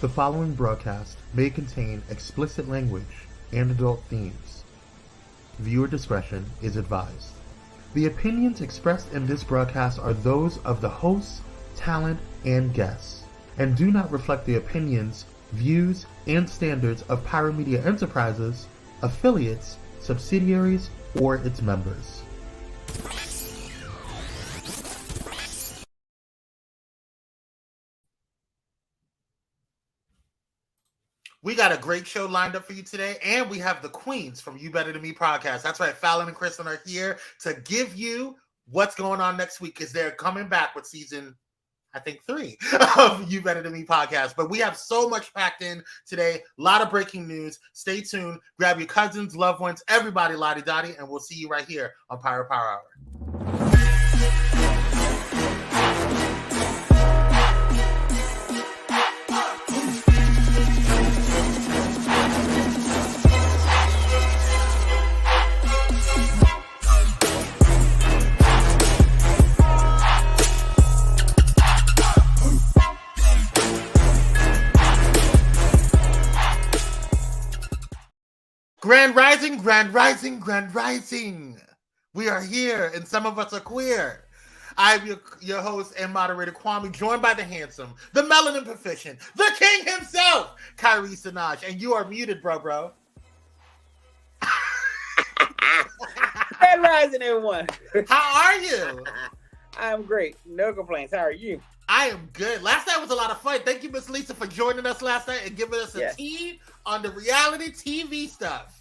The following broadcast may contain explicit language and adult themes. Viewer discretion is advised. The opinions expressed in this broadcast are those of the hosts, talent, and guests, and do not reflect the opinions, views, and standards of Pyro Media Enterprises, affiliates, subsidiaries, or its members. We got a great show lined up for you today, and we have the queens from You Better Than Me podcast. That's right, Fallon and Kristin are here to give you what's going on next week, because they're coming back with season, I think, 3 of You Better Than Me podcast. But we have so much packed in today, a lot of breaking news. Stay tuned, grab your cousins, loved ones, everybody lottie-dottie, and we'll see you right here on Pyro Power Hour. Grand Rising, Grand Rising, Grand Rising. We are here, and some of us are queer. I'm your host and moderator, Kwame, joined by the handsome, the melanin proficient, the king himself, Kyrie Sinaj. And you are muted, bro. Grand Rising, everyone. How are you? I'm great. No complaints. How are you? I am good. Last night was a lot of fun. Thank you, Miss Lisa, for joining us last night and giving us a tea on the reality TV stuff.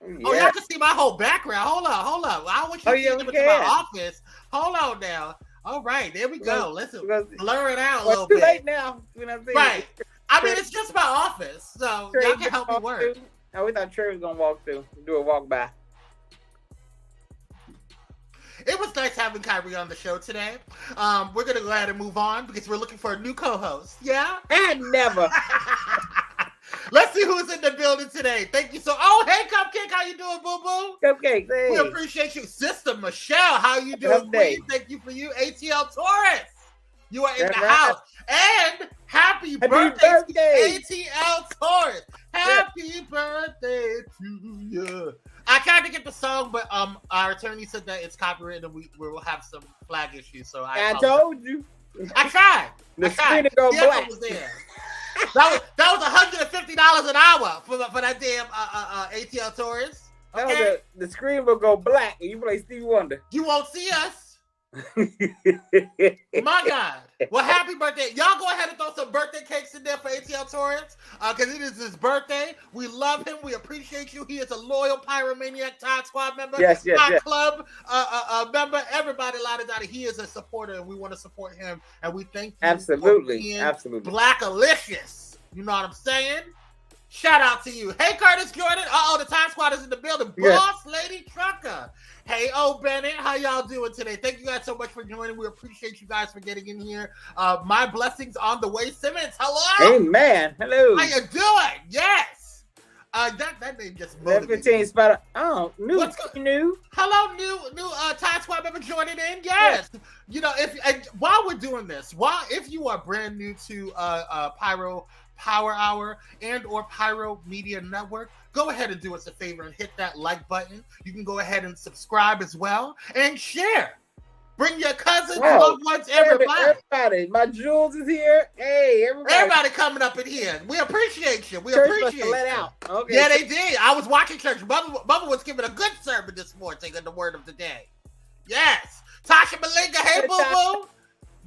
Yeah. Oh, y'all can see my whole background. Hold up. I want you to see into my office. Hold on now. All right, there we go. Let's blur it out a little bit. Too late now. You know what I'm saying? Right. I mean, it's just my office, so y'all can help me work. We thought Trey was gonna walk through, do a walk by. It was nice having Kyrie on the show today. We're going to go ahead and move on because we're looking for a new co-host. Yeah? And never. Let's see who's in the building today. Thank you so. Oh, hey, Cupcake. How you doing, boo-boo? Cupcake, hey. We appreciate you. Sister Michelle, how you doing? Thank you for you. ATL Taurus, you are in the house. And happy birthday to ATL Taurus. Happy birthday to you. I tried to get the song, but our attorney said that it's copyrighted and we will have some flag issues. So I told you. I tried. The screen go black. Was there. That was $150 an hour for that damn ATL Taurus. Okay? The screen will go black and you play Stevie Wonder. You won't see us. My God. Well, happy birthday. Y'all go ahead and throw some birthday cakes in there for ATL Taurus because it is his birthday. We love him. We appreciate you. He is a loyal Pyromaniac Todd Squad member. Yes. Club member. Everybody, lottie-dottie. He is a supporter and we want to support him. And we thank you absolutely for being Blackalicious. You know what I'm saying? Shout out to you. Hey, Curtis Jordan. The Time Squad is in the building. Boss Lady Trucker. Hey, Bennett. How y'all doing today? Thank you guys so much for joining. We appreciate you guys for getting in here. My blessings on the way. Simmons, hello. Amen. Hello. How you doing? Yes. That name just motivated me. New. Hello, new Time Squad member joining in. Yes. You know, while we're doing this, if you are brand new to Pyro Power Hour and or Pyro Media Network, go ahead and do us a favor and hit that like button. You can go ahead and subscribe as well and share. Bring your cousins, loved ones, everybody. My Jules is here. Hey, everybody coming up in here. We appreciate you. We appreciate you. Let out. Okay. Yeah, they did. I was watching church. Bubba was giving a good sermon this morning in the word of the day. Yes. Tasha Malinga, hey, boo-boo.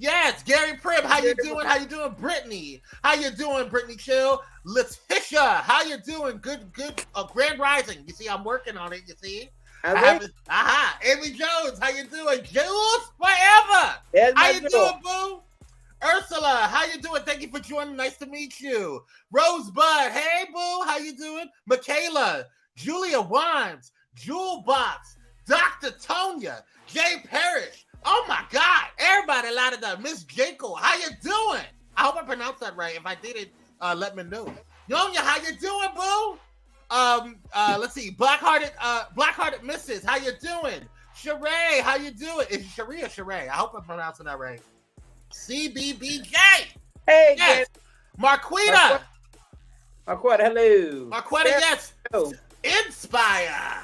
Yes, Gary Prim, how you doing? How you doing, Brittany? How you doing, Brittany Chill? Letitia, how you doing? Good. Grand Rising. You see, I'm working on it. You see, Amy Jones, how you doing? Jules, forever. How you doing, boo? Ursula, how you doing? Thank you for joining. Nice to meet you. Rosebud, hey, boo, how you doing? Michaela, Julia Wines, Jewel Box, Dr. Tonya, Jay Parrish. Oh my God! Everybody, Miss Jekyll, how you doing? I hope I pronounced that right. If I didn't, let me know. Nyonya, how you doing, boo? Let's see. Blackhearted Mrs. How you doing? Sheree, how you doing? Is it Sheree or Sheree? I hope I'm pronouncing that right. CBBJ. Hey, yes. Marquita, hello. Marquita, yes. Hello. Inspire.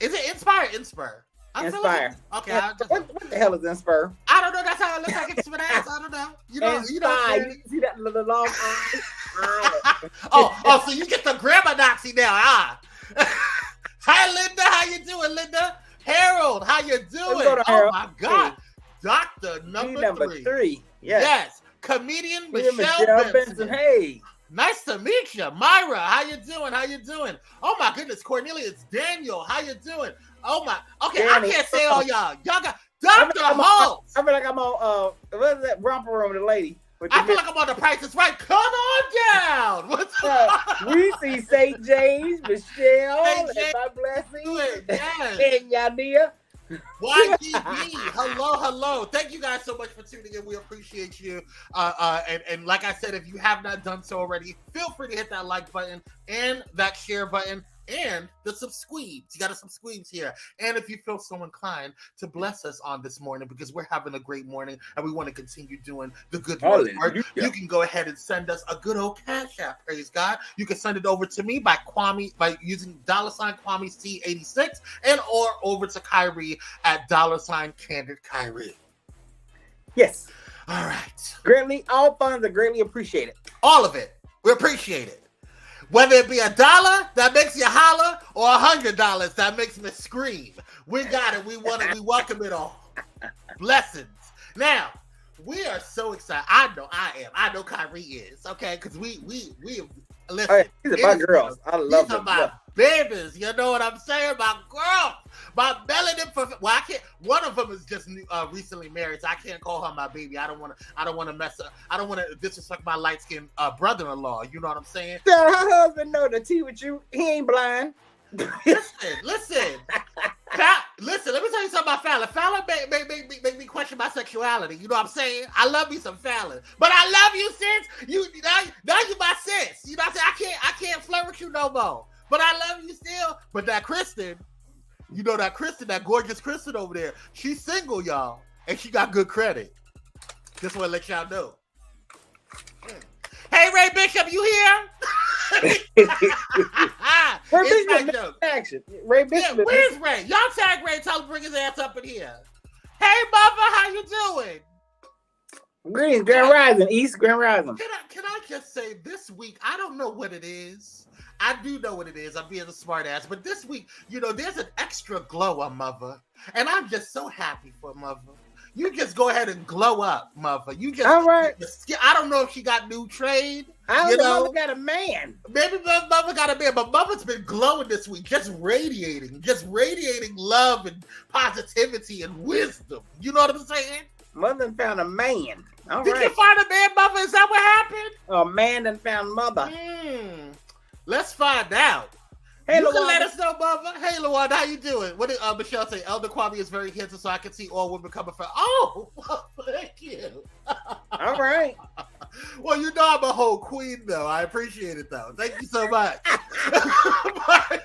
Is it Inspire? Inspire. Inspire. Okay. What the hell is Inspire? I don't know. That's how it looks like. It's for ass. I don't know. You know. You see that little long eye? oh, so you get the grammar Nazi now, Hi, Linda. How you doing, Linda? Harold, how you doing? Oh my God, Doctor number 3. Yes. Comedian Michelle Benson. Hey. Nice to meet you, Myra. How you doing? Oh my goodness, Cornelius, Daniel. How you doing? Oh my. Okay, Danny. I can't say all y'all. Y'all got Dr. Holmes. I feel like I'm on what is that romper room with the lady? I feel like I'm on The Price is Right. Come on down. What's up? We see St. James, Michelle, and my blessing, and Yania. YGB, hello. Thank you guys so much for tuning in. We appreciate you. And like I said, if you have not done so already, feel free to hit that like button and that share button and the subscribes. You got to subscribe here. And if you feel so inclined to bless us on this morning, because we're having a great morning and we want to continue doing the good work, you can go ahead and send us a good old cash app. Praise God. You can send it over to me by Kwame, by using $Kwame C86, and or over to Kyrie at $Candid Kyrie. Yes. All right. All funds are greatly appreciated. All of it. We appreciate it. Whether it be $1 that makes you holler or $100 that makes me scream, we got it. We want it. We welcome it all. Blessings. Now, we are so excited. I know I am. I know Kyrie is. Okay, because we listen. These are my girls. I love them. My babies. You know what I'm saying? My girls. My melanin. Well, I can't. One of them is just recently married, so I can't call her my baby. I don't want to mess up. I don't want to disrespect my light skinned brother-in-law. You know what I'm saying? Tell her husband know the tea with you. He ain't blind. Listen. Listen, let me tell you something about Fallon. Fallon make me question my sexuality. You know what I'm saying? I love me some Fallon, but I love you, sis. Now you my sis. You know what I'm saying? I can't flirt with you no more. But I love you still. But that Kristin, you know that Kristin, that gorgeous Kristin over there, she's single, y'all, and she got good credit. Just want to let y'all know. Hey, Ray Bishop, you here? Ray Bishop, action. Ray Bishop. Yeah, where's Ray? Y'all tag Ray, tell him to bring his ass up in here. Hey, Mother, how you doing? Greetings, Grand Rising, East Grand Rising. Can I just say, this week, I don't know what it is. I do know what it is. I'm being a smart ass. But this week, there's an extra glow on Mother. And I'm just so happy for Mother. You just go ahead and glow up, Mother. You just, all right. I don't know if she got new trade. I don't know. Mother got a man. Maybe Mother got a man, but Mother's been glowing this week, just radiating love and positivity and wisdom. You know what I'm saying? Mother found a man. Did you find a man, Mother? Is that what happened? A man that found Mother. Let's find out. Hey, you can let us know, Mother. Hey, Luan, how you doing? What did Michelle say? Elder Kwame is very handsome, so I can see all women coming from. Oh, well, thank you. All right. Well, I'm a whole queen, though. I appreciate it, though. Thank you so much. But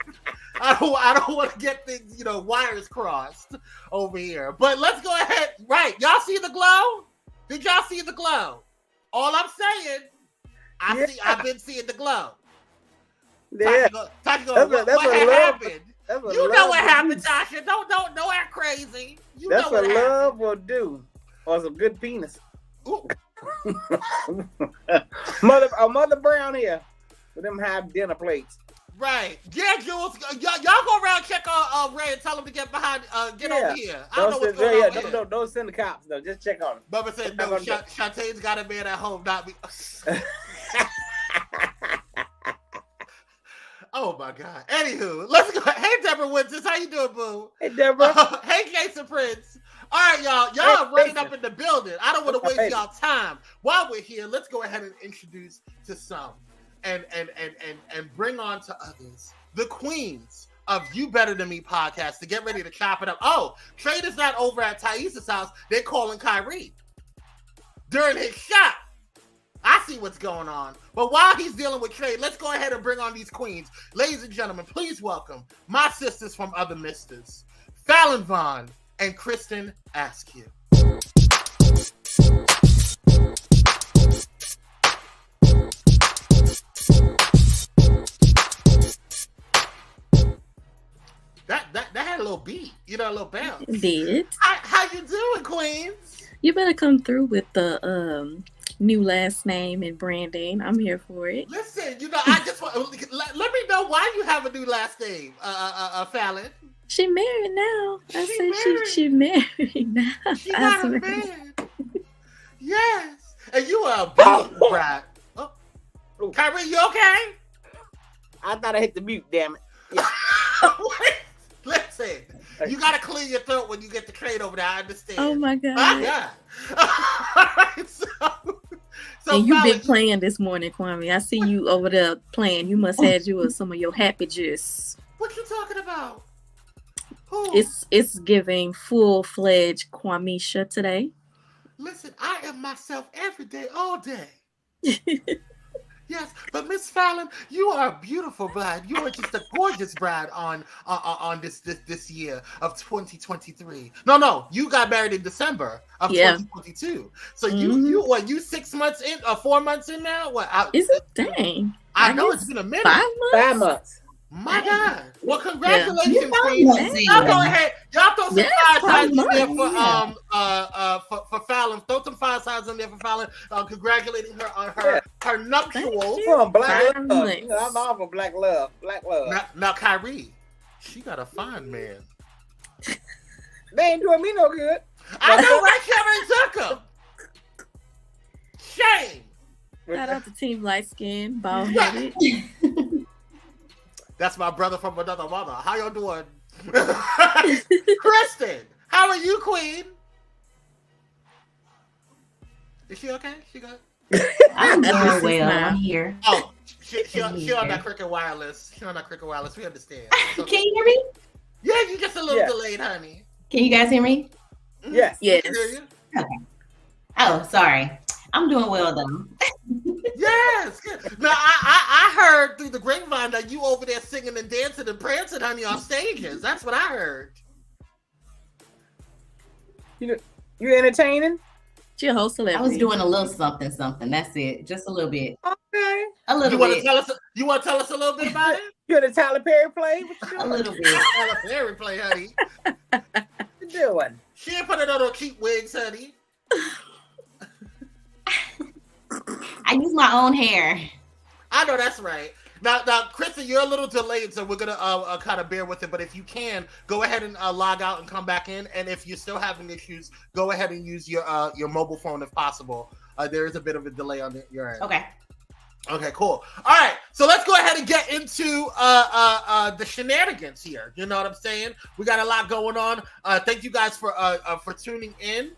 I don't want to get things, wires crossed over here. But let's go ahead. Right. Y'all see the glow? Did y'all see the glow? All I'm saying, I've been seeing the glow. Yeah. Tasha, what happened? You know what happened, Tasha. Don't act crazy. That's what love will do. Or some good penis. Mother Brown here with them high dinner plates. Right. Yeah, Jules. Y'all go around check on Ray and tell him to get behind. Get over here. I don't know what's going on here. Don't send the cops though. Just check on him. Bubba said no. Shantae's got a man at home, not me. Oh my God. Anywho, let's go. Hey, Deborah Winters, how you doing, boo? Hey, Deborah. Hey, Jason Prince. All right, y'all. Y'all are running up in the building. I don't want to waste y'all time. While we're here, let's go ahead and introduce to some and bring on to others the queens of You Better Than Me podcast to get ready to chop it up. Oh, Trade is not over at Thaisa's house. They're calling Kyrie during his shot. I see what's going on. But while he's dealing with Trade, let's go ahead and bring on these queens. Ladies and gentlemen, please welcome my sisters from other misters, Fallon, Vaughn, and Kristin Askew. That had a little beat, a little bounce. It did. How you doing, Queens? You better come through with the new last name and branding. I'm here for it. Listen, I just want let me know why you have a new last name, Fallon. She married now. She married now. She got a man. Yes, and you are a beautiful bride. Oh, Kyrie, you okay? I thought I hit the mute. Damn it. Yeah. Listen, you gotta clear your throat when you get the crate over there. I understand. Oh my God. My God. All right, so and you Fallon, been playing this morning, Kwame. I see you over there playing. You must have some of your happy juice. What you talking about? Who? It's giving full-fledged Kwamisha today. Listen, I am myself every day, all day. Yes, but Miss Fallon, you are a beautiful bride. You are just a gorgeous bride on this year of 2023. No, you got married in December of 2022. So you 6 months in or 4 months in now? What? Is it? Dang. I know it's been a minute. 5 months. 5 months. My God! Well, congratulations, Queen. Y'all go ahead. Y'all throw some fire signs in there for Fallon. Throw some fire signs in there for Fallon. Congratulating her on her nuptials. From Black Love. I'm all for Black Love. Black Love. Now, Kyrie, she got a fine man. They ain't doing me no good. I know, right? Kevin took him. Shame. Shout out to Team Light Skin, bald headed. That's my brother from another mother. How y'all doing? Kristin, how are you, Queen? Is she okay? She good? I'm doing well. I'm here. Oh, she on that Cricket Wireless. She on that Cricket Wireless. We understand. So, can you hear me? Yeah, you just a little delayed, honey. Can you guys hear me? Yes. Yes. Okay. Oh, sorry. I'm doing well though. Yes. Now I heard through the grapevine that you over there singing and dancing and prancing, honey, on stages. That's what I heard. You entertaining? She a whole celebrity. I was doing a little something. That's it. Just a little bit. Okay. A little bit. You want to tell us a little bit about it? You in a Tyler Perry play? What you doing? A little bit. Tyler Perry play, honey. What you doing? She ain't put it on her keep wigs, honey. I use my own hair. I know that's right. Now, Kristin, you're a little delayed, so we're gonna kind of bear with it. But if you can, go ahead and log out and come back in. And if you're still having issues, go ahead and use your mobile phone if possible. There is a bit of a delay on your end. Okay. Okay, cool. All right, so let's go ahead and get into the shenanigans here. You know what I'm saying? We got a lot going on. Thank you guys for tuning in.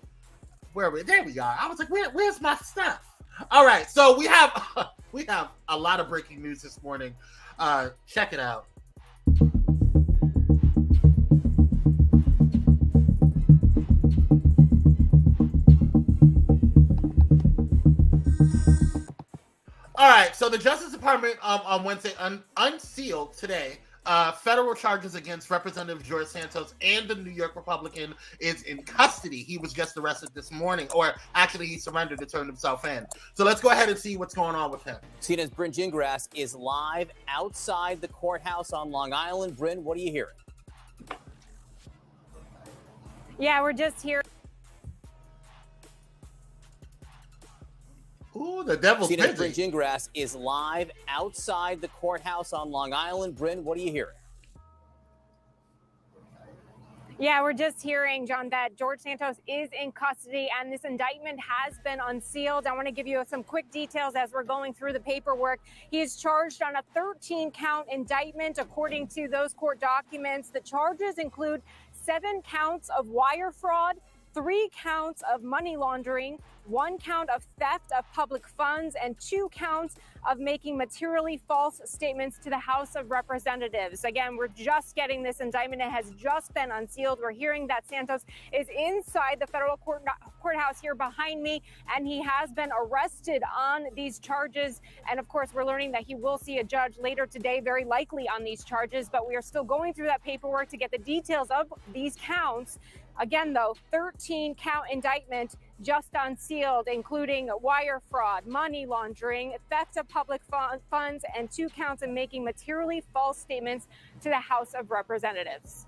Where are we? There we are. I was like, where's my stuff? All right, so we have a lot of breaking news this morning. Check it out. All right, so the Justice Department on Wednesday unsealed today federal charges against Representative George Santos, and the New York Republican is in custody. He was just arrested this morning, or actually he surrendered to turn himself in. So let's go ahead and see what's going on with him. CNN's Bryn Gingras is live outside the courthouse on Long Island. Bryn, what are you hearing? Yeah, we're just here. Ooh, the devil's busy. CNN's Bryn Gingras is live outside the courthouse on Long Island. Bryn, what are you hearing? Yeah, we're just hearing, John, that George Santos is in custody and this indictment has been unsealed. I want to give you some quick details as we're going through the paperwork. He is charged on a 13-count indictment. According to those court documents, the charges include 7 counts of wire fraud, 3 counts of money laundering, 1 count of theft of public funds, and 2 counts of making materially false statements to the House of Representatives. Again, we're just getting this indictment. It has just been unsealed. We're hearing that Santos is inside the federal courthouse here behind me, and he has been arrested on these charges. And of course, we're learning that he will see a judge later today, very likely on these charges, but we are still going through that paperwork to get the details of these counts. Again, though, 13-count indictment. just unsealed, including wire fraud, money laundering, theft of public funds, and 2 counts of making materially false statements to the House of Representatives.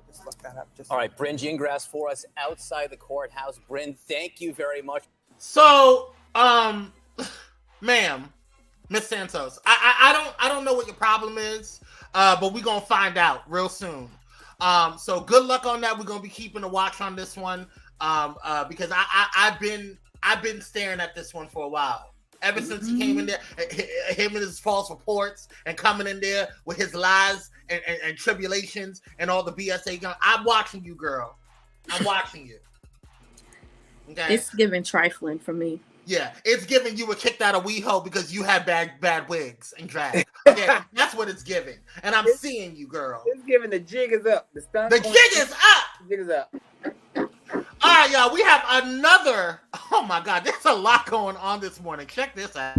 Just look that up. All right, Bryn Gingras for us outside the courthouse. Bryn, thank you very much. So, ma'am, Miss Santos, I don't know what your problem is, but we're gonna find out real soon. So good luck on that. We're gonna be keeping a watch on this one, because I've been staring at this one for a while. Ever since he came in there, him and his false reports, and coming in there with his lies and tribulations and all the BS. I'm watching you, girl. I'm watching you. Okay. It's giving trifling for me. Yeah, it's giving you a kicked out of WeHo because you had bad wigs and drag. Okay, that's what it's giving. And I'm seeing you, girl. It's giving the jig is up. The jig is up. The jig is up. All right, y'all. We have another. Oh my God, there's a lot going on this morning. Check this out.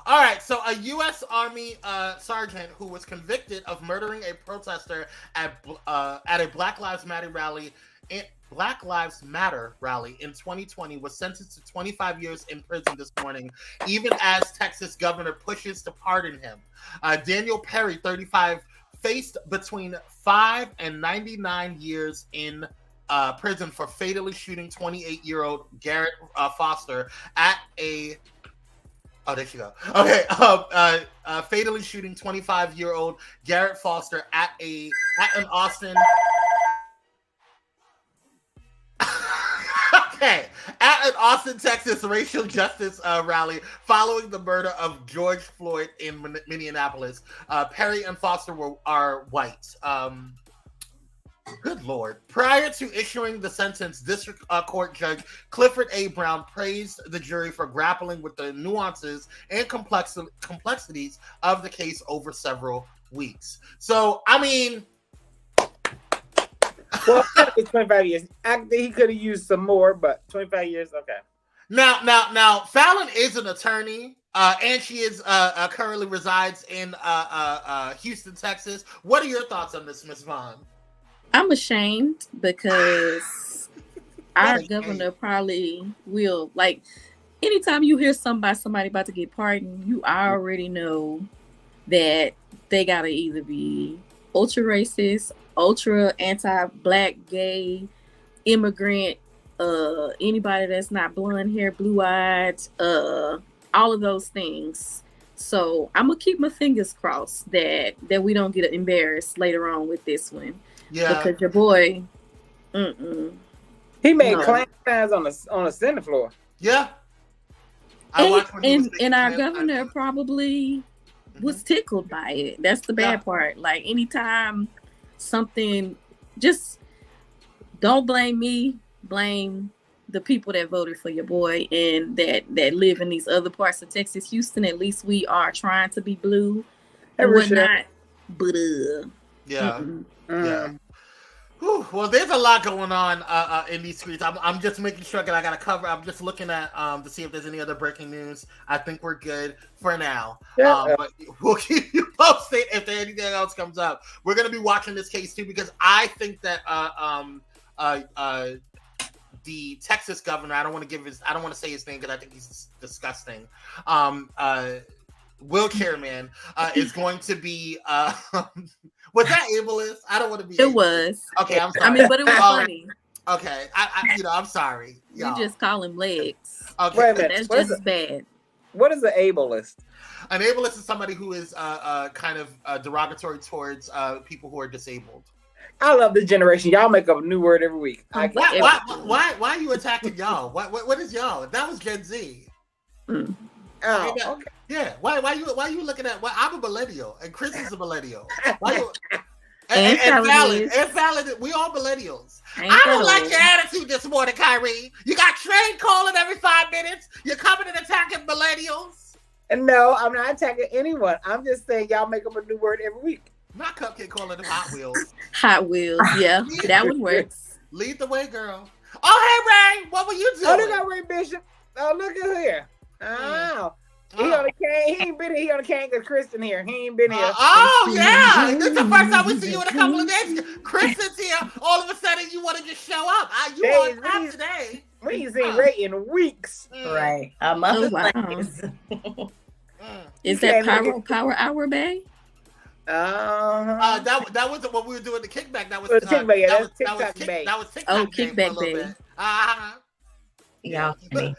All right, so a U.S. Army sergeant who was convicted of murdering a protester at a Black Lives Matter rally in 2020 was sentenced to 25 years in prison this morning, even as Texas governor pushes to pardon him. Daniel Perry, 35, faced between 5 and 99 years in prison for fatally shooting 28-year-old Garrett Foster at a... Oh, there you go. Okay. Fatally shooting 25-year-old Garrett Foster at an Austin. Okay. At an Austin, Texas racial justice rally following the murder of George Floyd in Minneapolis. Perry and Foster are white. Good Lord. Prior to issuing the sentence, District Court Judge Clifford A. Brown praised the jury for grappling with the nuances and complexities of the case over several weeks. So, I mean... Well, it's 25 years. I think he could have used some more, but 25 years, okay. Now, Fallon is an attorney, and she is currently resides in Houston, Texas. What are your thoughts on this, Ms. Vaughn? I'm ashamed because our governor probably will, like, anytime you hear somebody about to get pardoned, you already know that they gotta either be ultra racist, ultra anti-black, gay, immigrant, anybody that's not blonde hair, blue-eyed, all of those things. So I'm gonna keep my fingers crossed that we don't get embarrassed later on with this one. Yeah, because your boy, he made clown signs on the Senate floor. Yeah, and our governor probably was tickled by it. That's the bad part. Like, anytime something, just don't blame me, blame the people that voted for your boy and that live in these other parts of Texas. Houston, at least we are trying to be blue and whatnot. But yeah. Yeah. Whew. Well, there's a lot going on in these streets. I'm just making sure that I got to cover. I'm just looking at to see if there's any other breaking news. I think we're good for now. Yeah. But we'll keep you posted if there anything else comes up. We're gonna be watching this case too, because I think that the Texas governor, I don't want to say his name because I think he's disgusting. Wheelchair man is going to be was that ableist? I don't want to be. It was. Okay, I'm sorry. I mean, but it was funny. Okay, I'm sorry. You just call him legs. Okay, wait a minute. That's just as bad. What is an ableist? An ableist is somebody who is kind of derogatory towards people who are disabled. I love this generation. Y'all make up a new word every week. Why are you attacking y'all? What is y'all? That was Gen Z. Oh, okay. Yeah. Why you looking at? I'm a millennial, and Chris is a millennial. Why you? And Fallon, we all millennials. I don't like your attitude this morning, Kyrie. You got Trey calling every 5 minutes. You're coming and attacking millennials. And no, I'm not attacking anyone. I'm just saying y'all make up a new word every week. Not Cupcake calling them Hot Wheels. Hot Wheels, yeah, that one works. Lead the way, girl. Oh, hey, Ray, what were you doing? Oh, look at Ray Bishop. Oh, look at here. Oh, he on the cane. He ain't been here on the cane because Kristin here. He ain't been here. Oh yeah, this is the first time we see you in a couple of days. Kristin's here. All of a sudden, you want to just show up. You on time today? We ain't seen Ray in weeks. Right. Oh, wow. Is that Pyro Power Hour, babe? That wasn't what we were doing the kickback. That was kickback. That was TikTok TikTok. That was TikTok. Oh, kickback, babe. Yeah. Look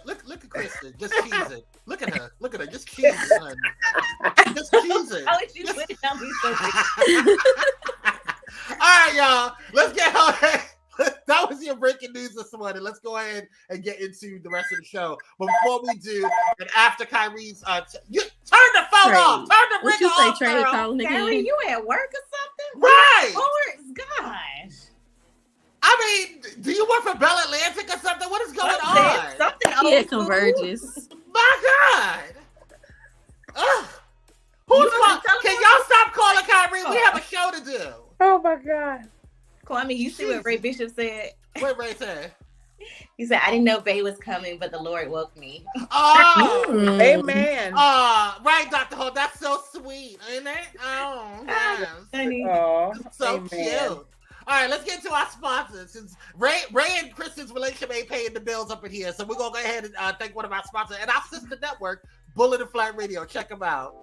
at Kristin. Just cheesing. Look at her. Look at her. Just cheesing, honey. Just cheesing. How would you put it down? All right, y'all. Let's get on. That was your breaking news this morning. Let's go ahead and get into the rest of the show. But before we do, and after Kyrie's, you turn the phone off. Turn the ring off. What you say, Trey? Calling again? Kyrie, you at work or something? Right. Gosh. I mean, do you work for Bell Atlantic or something? What is going on? Something Yeah, Converges. My God. Ugh. Can y'all stop calling Kyrie? We have a show to do. Oh my God. Kwame, you see what Ray Bishop said? What Ray said? He said, I didn't know Faye was coming, but the Lord woke me. Oh, amen. Right, Dr. Holt. That's so sweet, ain't it? Oh, yes. Oh, So amen. cute. All right, let's get to our sponsors. Since Ray and Kristin's relationship ain't paying the bills up in here, so we're going to go ahead and thank one of our sponsors and our sister network, Bullet and Flat Radio. Check them out.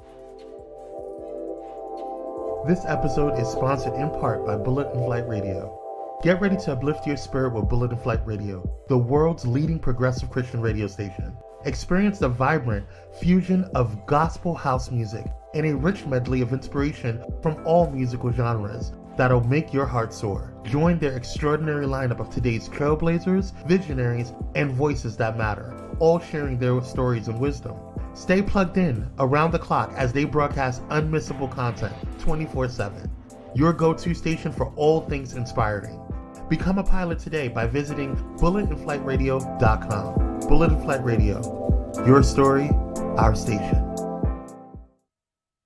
This episode is sponsored in part by Bullet and Flight Radio. Get ready to uplift your spirit with Bullet and Flight Radio, the world's leading progressive Christian radio station. Experience the vibrant fusion of gospel house music and a rich medley of inspiration from all musical genres that'll make your heart soar. Join their extraordinary lineup of today's trailblazers, visionaries, and voices that matter, all sharing their stories and wisdom. Stay plugged in around the clock as they broadcast unmissable content 24/7. Your go-to station for all things inspiring. Become a pilot today by visiting bulletandflightradio.com. Bullet and Flight Radio. Your story, our station.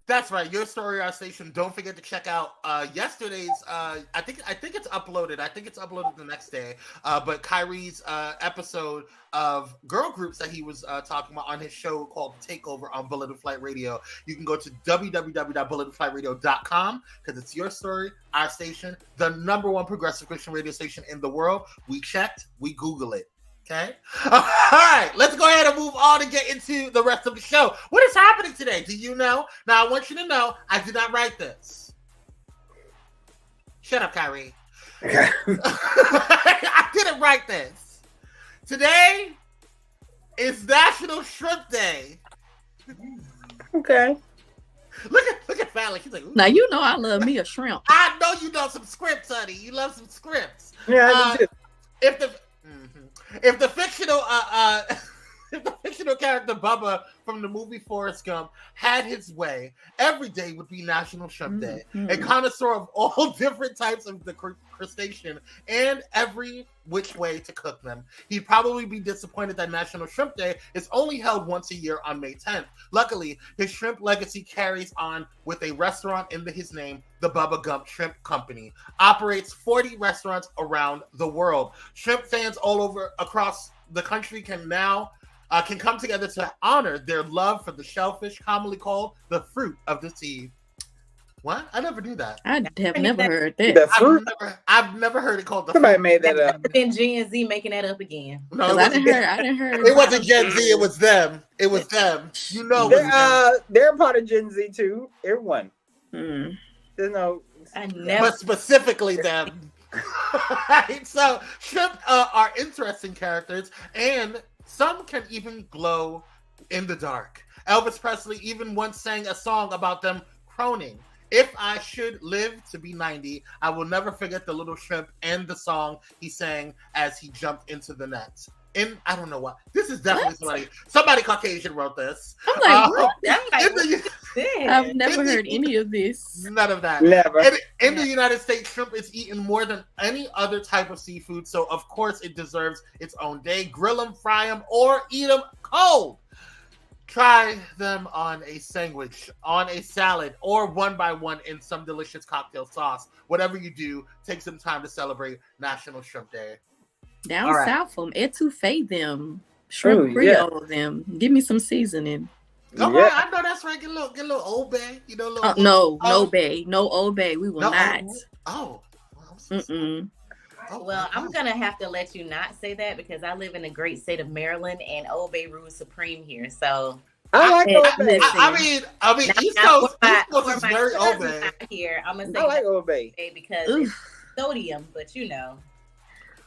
That's right. Your story, our station. Don't forget to check out yesterday's. I think it's uploaded. I think it's uploaded the next day. But Kyrie's episode of girl groups that he was talking about on his show called Takeover on Bullet and Flight Radio. You can go to www.bulletandflightradio.com because it's your story, our station, the #1 progressive Christian radio station in the world. We checked. We Google it. Okay. All right. Let's go ahead and move on and get into the rest of the show. What is happening today? Do you know? Now, I want you to know I did not write this. Shut up, Kyrie. I didn't write this. Today is National Shrimp Day. Okay. Look at Fallon. She's like, ooh. Now, you know I love me a shrimp. I know you know some scripts, honey. You love some scripts. Yeah, I do. If the fictional character Bubba from the movie Forrest Gump had his way, every day would be National Shrimp Day. A connoisseur of all different types of the crustacean and every which way to cook them. He'd probably be disappointed that National Shrimp Day is only held once a year on May 10th. Luckily, his shrimp legacy carries on with a restaurant in his name, the Bubba Gump Shrimp Company. Operates 40 restaurants around the world. Shrimp fans all over across the country can come together to honor their love for the shellfish, commonly called the fruit of the sea. What? I never knew that. I have never heard that. I've never heard it called the Somebody fruit. made that up. Then Gen Z making that up again. No, I didn't hear. It wasn't Gen Z. It was them. It was them. You know, they're part of Gen Z too. Everyone. There's no. But specifically them. Right? So shrimp are interesting characters, and some can even glow in the dark. Elvis Presley even once sang a song about them croning. If I should live to be 90, I will never forget the little shrimp and the song he sang as he jumped into the net. And I don't know what. This is definitely somebody Caucasian wrote this. I'm like, what? I've never heard any of this. None of that. Never. In the United States, shrimp is eaten more than any other type of seafood. So, of course, it deserves its own day. Grill them, fry them, or eat them cold. Try them on a sandwich, on a salad, or one by one in some delicious cocktail sauce. Whatever you do, take some time to celebrate National Shrimp Day. Down south from etouffee them, shrimp Creole them. Give me some seasoning. All right, I know that's right. Get a little Old Bay, you know. No Bay. We will not. Oh. Well, I'm gonna have to let you not say that because I live in the great state of Maryland and Old Bay rules supreme here. So I like Old Bay. I mean, East Coast is very Old Bay. Here, I'm gonna say I like Old Bay because it's sodium, but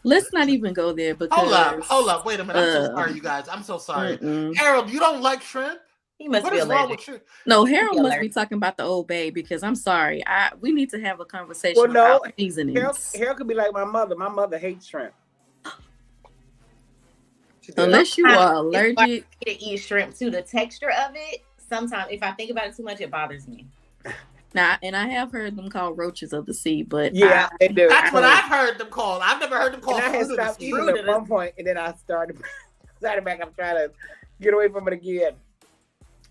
Let's not even go there because hold up. Wait a minute. I'm so sorry, you guys. I'm so sorry. Harold, you don't like shrimp? He must what be is wrong with you? No, Harold must be talking about the Old Bay because I'm sorry. We need to have a conversation about seasonings. Harold could be like my mother. My mother hates shrimp. Unless you are allergic to eat shrimp too, the texture of it. Sometimes, if I think about it too much, it bothers me. Now, and I have heard them called roaches of the sea, but they do. That's what I've heard them called. I've never heard them called. And I had stopped eating at one point, and then I started back. I'm trying to get away from it again.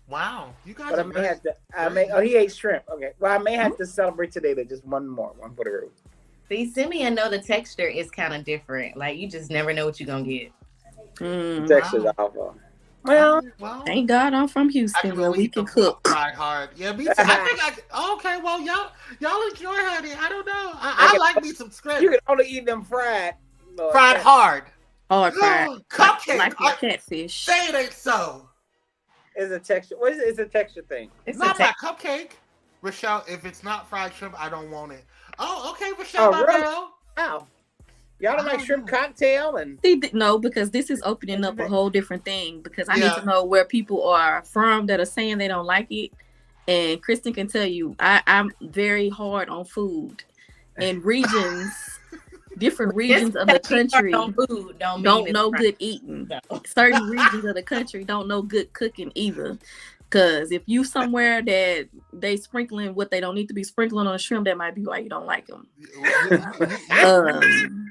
Wow, you guys. But I may have to. He ate shrimp. Okay, well, I may have to celebrate today. That just one for the road. See, Simeon know the texture is kind of different. Like you just never know what you're gonna get. Texture's awful. Well, thank God I'm from Houston where we can cook. Fried hard. Yeah, me too. I think okay, well, y'all enjoy, honey. I don't know. I like me some shrimp. You can only eat them fried. Fried hard. Hard fried. Cupcake. Like catfish. Say it ain't so. It's a texture. What is it? It's a texture thing. It's not my cupcake. Rochelle, if it's not fried shrimp, I don't want it. Oh, okay, Rochelle. Oh, really? Wow. Y'all don't like shrimp cocktail and no, because this is opening up a whole different thing. Because I need to know where people are from that are saying they don't like it. And Kristin can tell you, I'm very hard on food. And regions, different regions of the country don't know good eating. No. Certain regions of the country don't know good cooking either. Because if you somewhere that they sprinkling what they don't need to be sprinkling on a shrimp, that might be why you don't like them.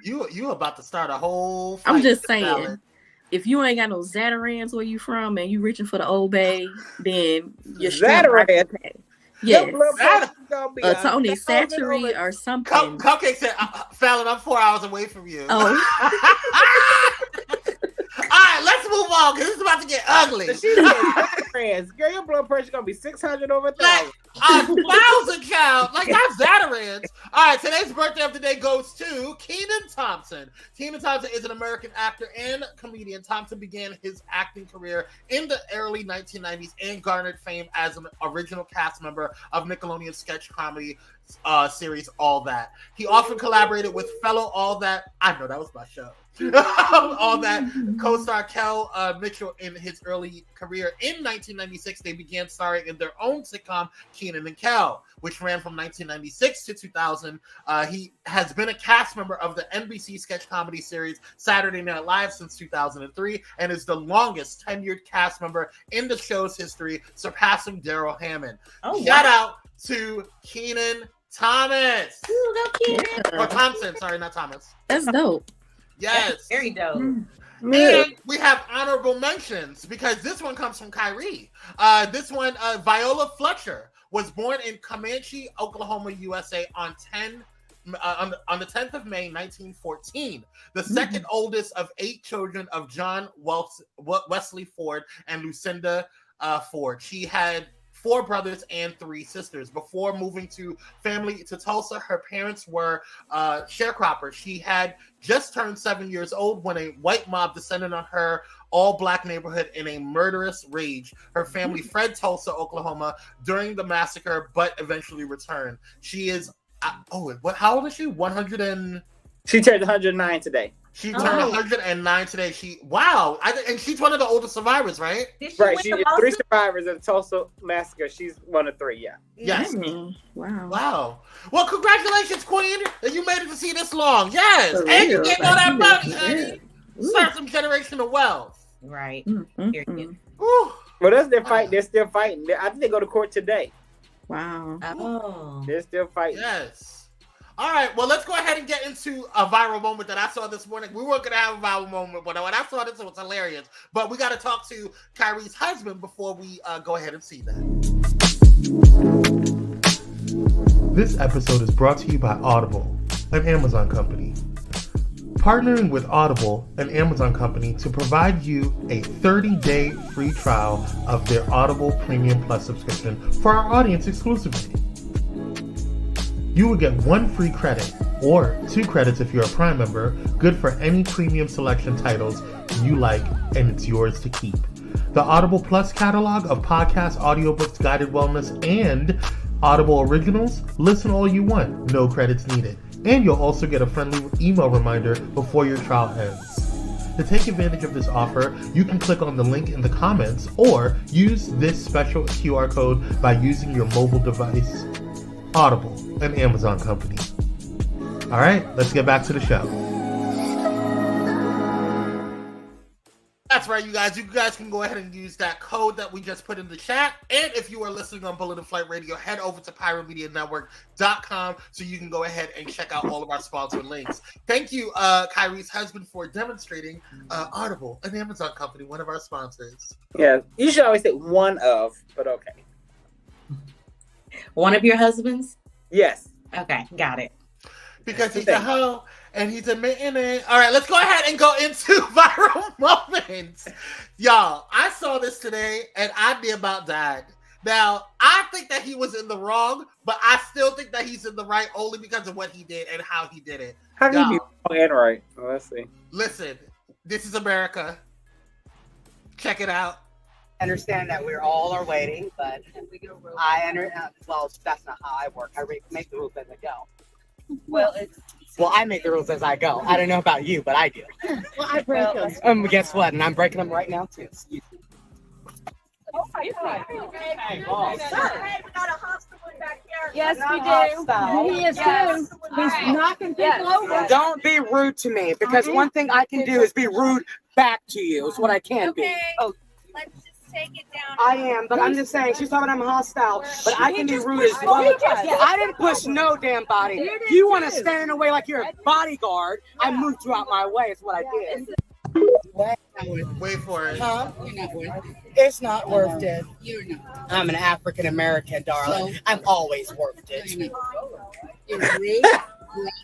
You about to start a whole fight. I'm just saying, if you ain't got no Zatarans where you from and you reaching for the Old Bay, then your Zataran. Yes. Tony Satchery or something. Cupcake said, Fallon, I'm 4 hours away from you. Oh. All right, let's move on because it's about to get ugly. Girl, your blood pressure gonna be 600 over 1,000. Like 1,000 count. Like that's Zatarans. All right, today's birthday of the day goes to Kenan Thompson. Kenan Thompson is an American actor and comedian. Thompson began his acting career in the early 1990s and garnered fame as an original cast member of Nickelodeon's sketch comedy series All That. He often collaborated with fellow All That. I know that was my show. All That co-star Kel Mitchell in his early career. In 1996, they began starring in their own sitcom, Kenan and Kel, which ran from 1996 to 2000. He has been a cast member of the NBC sketch comedy series Saturday Night Live since 2003 and is the longest tenured cast member in the show's history, surpassing Daryl Hammond. Shout out to Kenan Thomas. Ooh, go Kenan. Or Thompson, sorry, not Thomas. That's dope. Yes. That's very dope. And we have honorable mentions because this one comes from Kyrie. This one, Viola Fletcher, was born in Comanche, Oklahoma, USA on the 10th of May, 1914. The second oldest of 8 children of John Wesley Ford and Lucinda Ford. She had 4 brothers and 3 sisters. Before moving to Tulsa, her parents were sharecroppers. She had just turned 7 years old when a white mob descended on her all-black neighborhood in a murderous rage. Her family fled Tulsa, Oklahoma during the massacre, but eventually returned. She is, how old is she? 100 and... She turned 109 today. She turned 109 today. And she's one of the oldest survivors, right? Right. She 3 survivors of the Tulsa massacre. She's one of 3. Yeah. Yes. Wow. Well, congratulations, Queen, that you made it to see this long. Yes, and you getting all that money, honey. Start some generational wealth. Right. Well, that's their fight. They're still fighting. I think they go to court today. Wow. Oh. They're still fighting. Yes. All right, well, let's go ahead and get into a viral moment that I saw this morning. We weren't going to have a viral moment, but when I saw this, it was hilarious. But we got to talk to Kyrie's husband before we go ahead and see that. This episode is brought to you by Audible, an Amazon company. partnering with Audible, an Amazon company, to provide you a 30-day free trial of their Audible Premium Plus subscription for our audience exclusively. You will get 1 free credit, or 2 credits if you're a Prime member, good for any premium selection titles you like, and it's yours to keep. The Audible Plus catalog of podcasts, audiobooks, guided wellness, and Audible originals, listen all you want, no credits needed. And you'll also get a friendly email reminder before your trial ends. To take advantage of this offer, you can click on the link in the comments or use this special QR code by using your mobile device. Audible, an Amazon company. All right, let's get back to the show. That's right, you guys. You guys can go ahead and use that code that we just put in the chat. And if you are listening on Bullet and Flight Radio, head over to pyromedianetwork.com so you can go ahead and check out all of our sponsored links. Thank you, Kyrie's husband, for demonstrating Audible, an Amazon company, one of our sponsors. Yeah, you should always say one of, but okay. One of your husbands? Yes. Okay, got it. Because he's a hoe and he's admitting it. All right, let's go ahead and go into viral moments. Y'all, I saw this today and I near about died. Now, I think that he was in the wrong, but I still think that he's in the right only because of what he did and how he did it. How can you be wrong and right? Well, let's see. Listen, this is America. Check it out. I understand that we're all are waiting, but well, that's not how I work. I make the rules as I go. Well, I make the rules as I go. I don't know about you, but I do. Well, I break them. Guess what? And I'm breaking them right now too. Excuse me. Oh my God. Hey, we got a hostile one back here. Yes, we do. He is too. He's knocking people over. Don't be rude to me, because one thing I can do is be rude back to you. It's what I can be. Oh. Let's just take it down. I am, but I'm just saying, she's talking I'm hostile, but I can be rude as well. I didn't push no damn body. You want to stand in the way like you're a bodyguard. I moved you out my way. It's what I did. Wait for it. Huh? You're not worth it. It's not worth it. You're not. I'm an African American, darling. So, I'm always worth it. You're rude.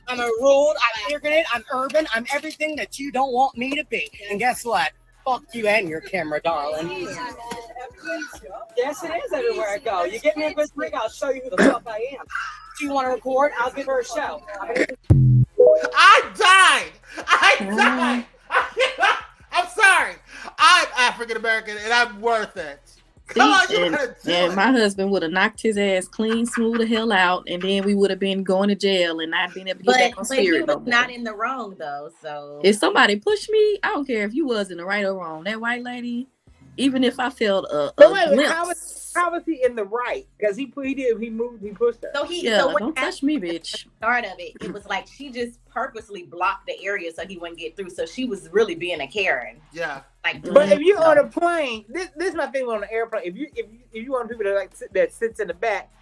I'm a rude, I'm ignorant, I'm urban, I'm everything that you don't want me to be. And guess what? Fuck you and your camera, darling. Yes, it is everywhere I go. You get me a good rig, I'll show you who the fuck I am. If you want to record, I'll give her a show. I died. I'm sorry. I'm African American and I'm worth it. Come on, you gotta do it. My husband would have knocked his ass clean, smooth the hell out, and then we would have been going to jail and not being able to get back on Spirit. But he was not in the wrong though. So if somebody pushed me, I don't care if you was in the right or wrong. That white lady, even if I felt how was he in the right? Because he pushed her. So don't touch me, bitch. Part of it was like she just purposely blocked the area so he wouldn't get through. So she was really being a Karen. Yeah. But if you're on a plane, this is my thing on an airplane. If you want people that sits in the back,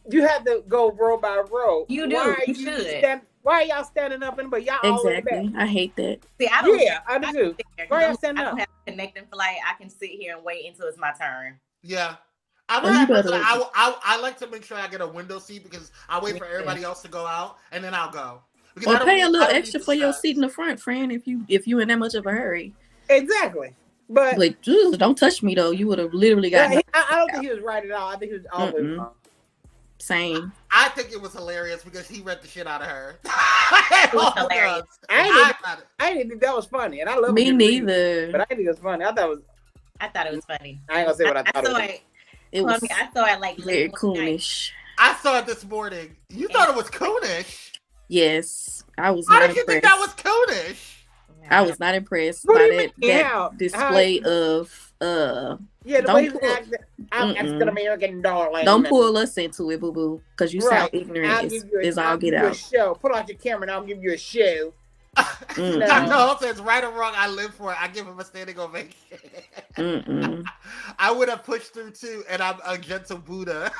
you have to go row by row. You do. You should. Why are y'all standing up but y'all all in the back? I hate that. See, I don't. Yeah, I do. Why y'all standing up? I don't have a connecting flight. I can sit here and wait until it's my turn. Yeah. I like to make sure I get a window seat because I wait for everybody else to go out and then I'll go. Or pay a little extra for your seat in the front, friend, if you in that much of a hurry. Exactly. But don't touch me though. You would have literally got. I don't think he was right at all. I think he was always wrong. Same. I think it was hilarious because he read the shit out of her. It was hilarious. I didn't think that was funny, and I love me neither. But I think it was funny. I thought it was funny. I ain't gonna say what I thought it was. I saw it like very coonish. I saw it this morning. You thought it was coonish? Yes, I was. How did you think that was coonish? I was not impressed by that display of the way he's acting. I'm African American, darling. Don't pull us into it, boo boo, because you sound ignorant. Is all get out. Show. Pull out your camera and I'll give you a show. No, if it's right or wrong, I live for it. I give him a standing ovation. I would have pushed through too, and I'm a gentle Buddha.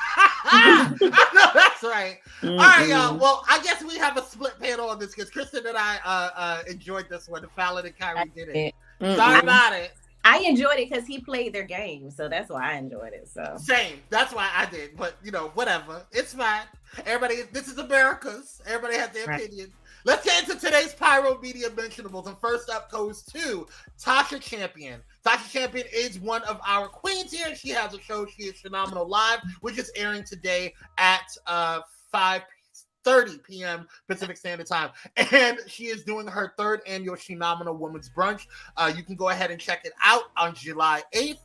I know that's right. All right, y'all. Well, I guess we have a split panel on this because Kristin and I enjoyed this one. Fallon and Kyrie did it. Sorry about it. I enjoyed it because he played their game, so that's why I enjoyed it. So same. That's why I did. But whatever. It's fine. Everybody. This is America's. Everybody has their opinion. let's get into today's Pyro Media mentionables. And first up goes to Tasha Champion. Tasha Champion is one of our queens here. She has a show, She is Phenomenal Live, which is airing today at 5:30 p.m. Pacific Standard Time. And she is doing her 3rd annual Phenomenal Women's Brunch. You can go ahead and check it out on July 8th.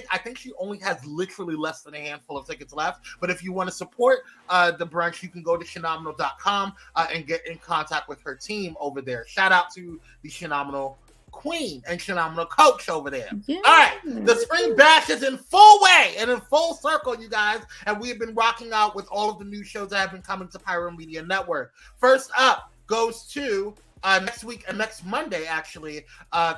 I think she only has literally less than a handful of tickets left. But if you want to support the brunch, you can go to phenomenal.com and get in contact with her team over there. Shout out to the Phenomenal Queen and Phenomenal Coach over there. Yeah. All right, the spring bash is in full way and in full circle, you guys, and we have been rocking out with all of the new shows that have been coming to Pyro Media Network. First up goes to next week and next Monday, actually.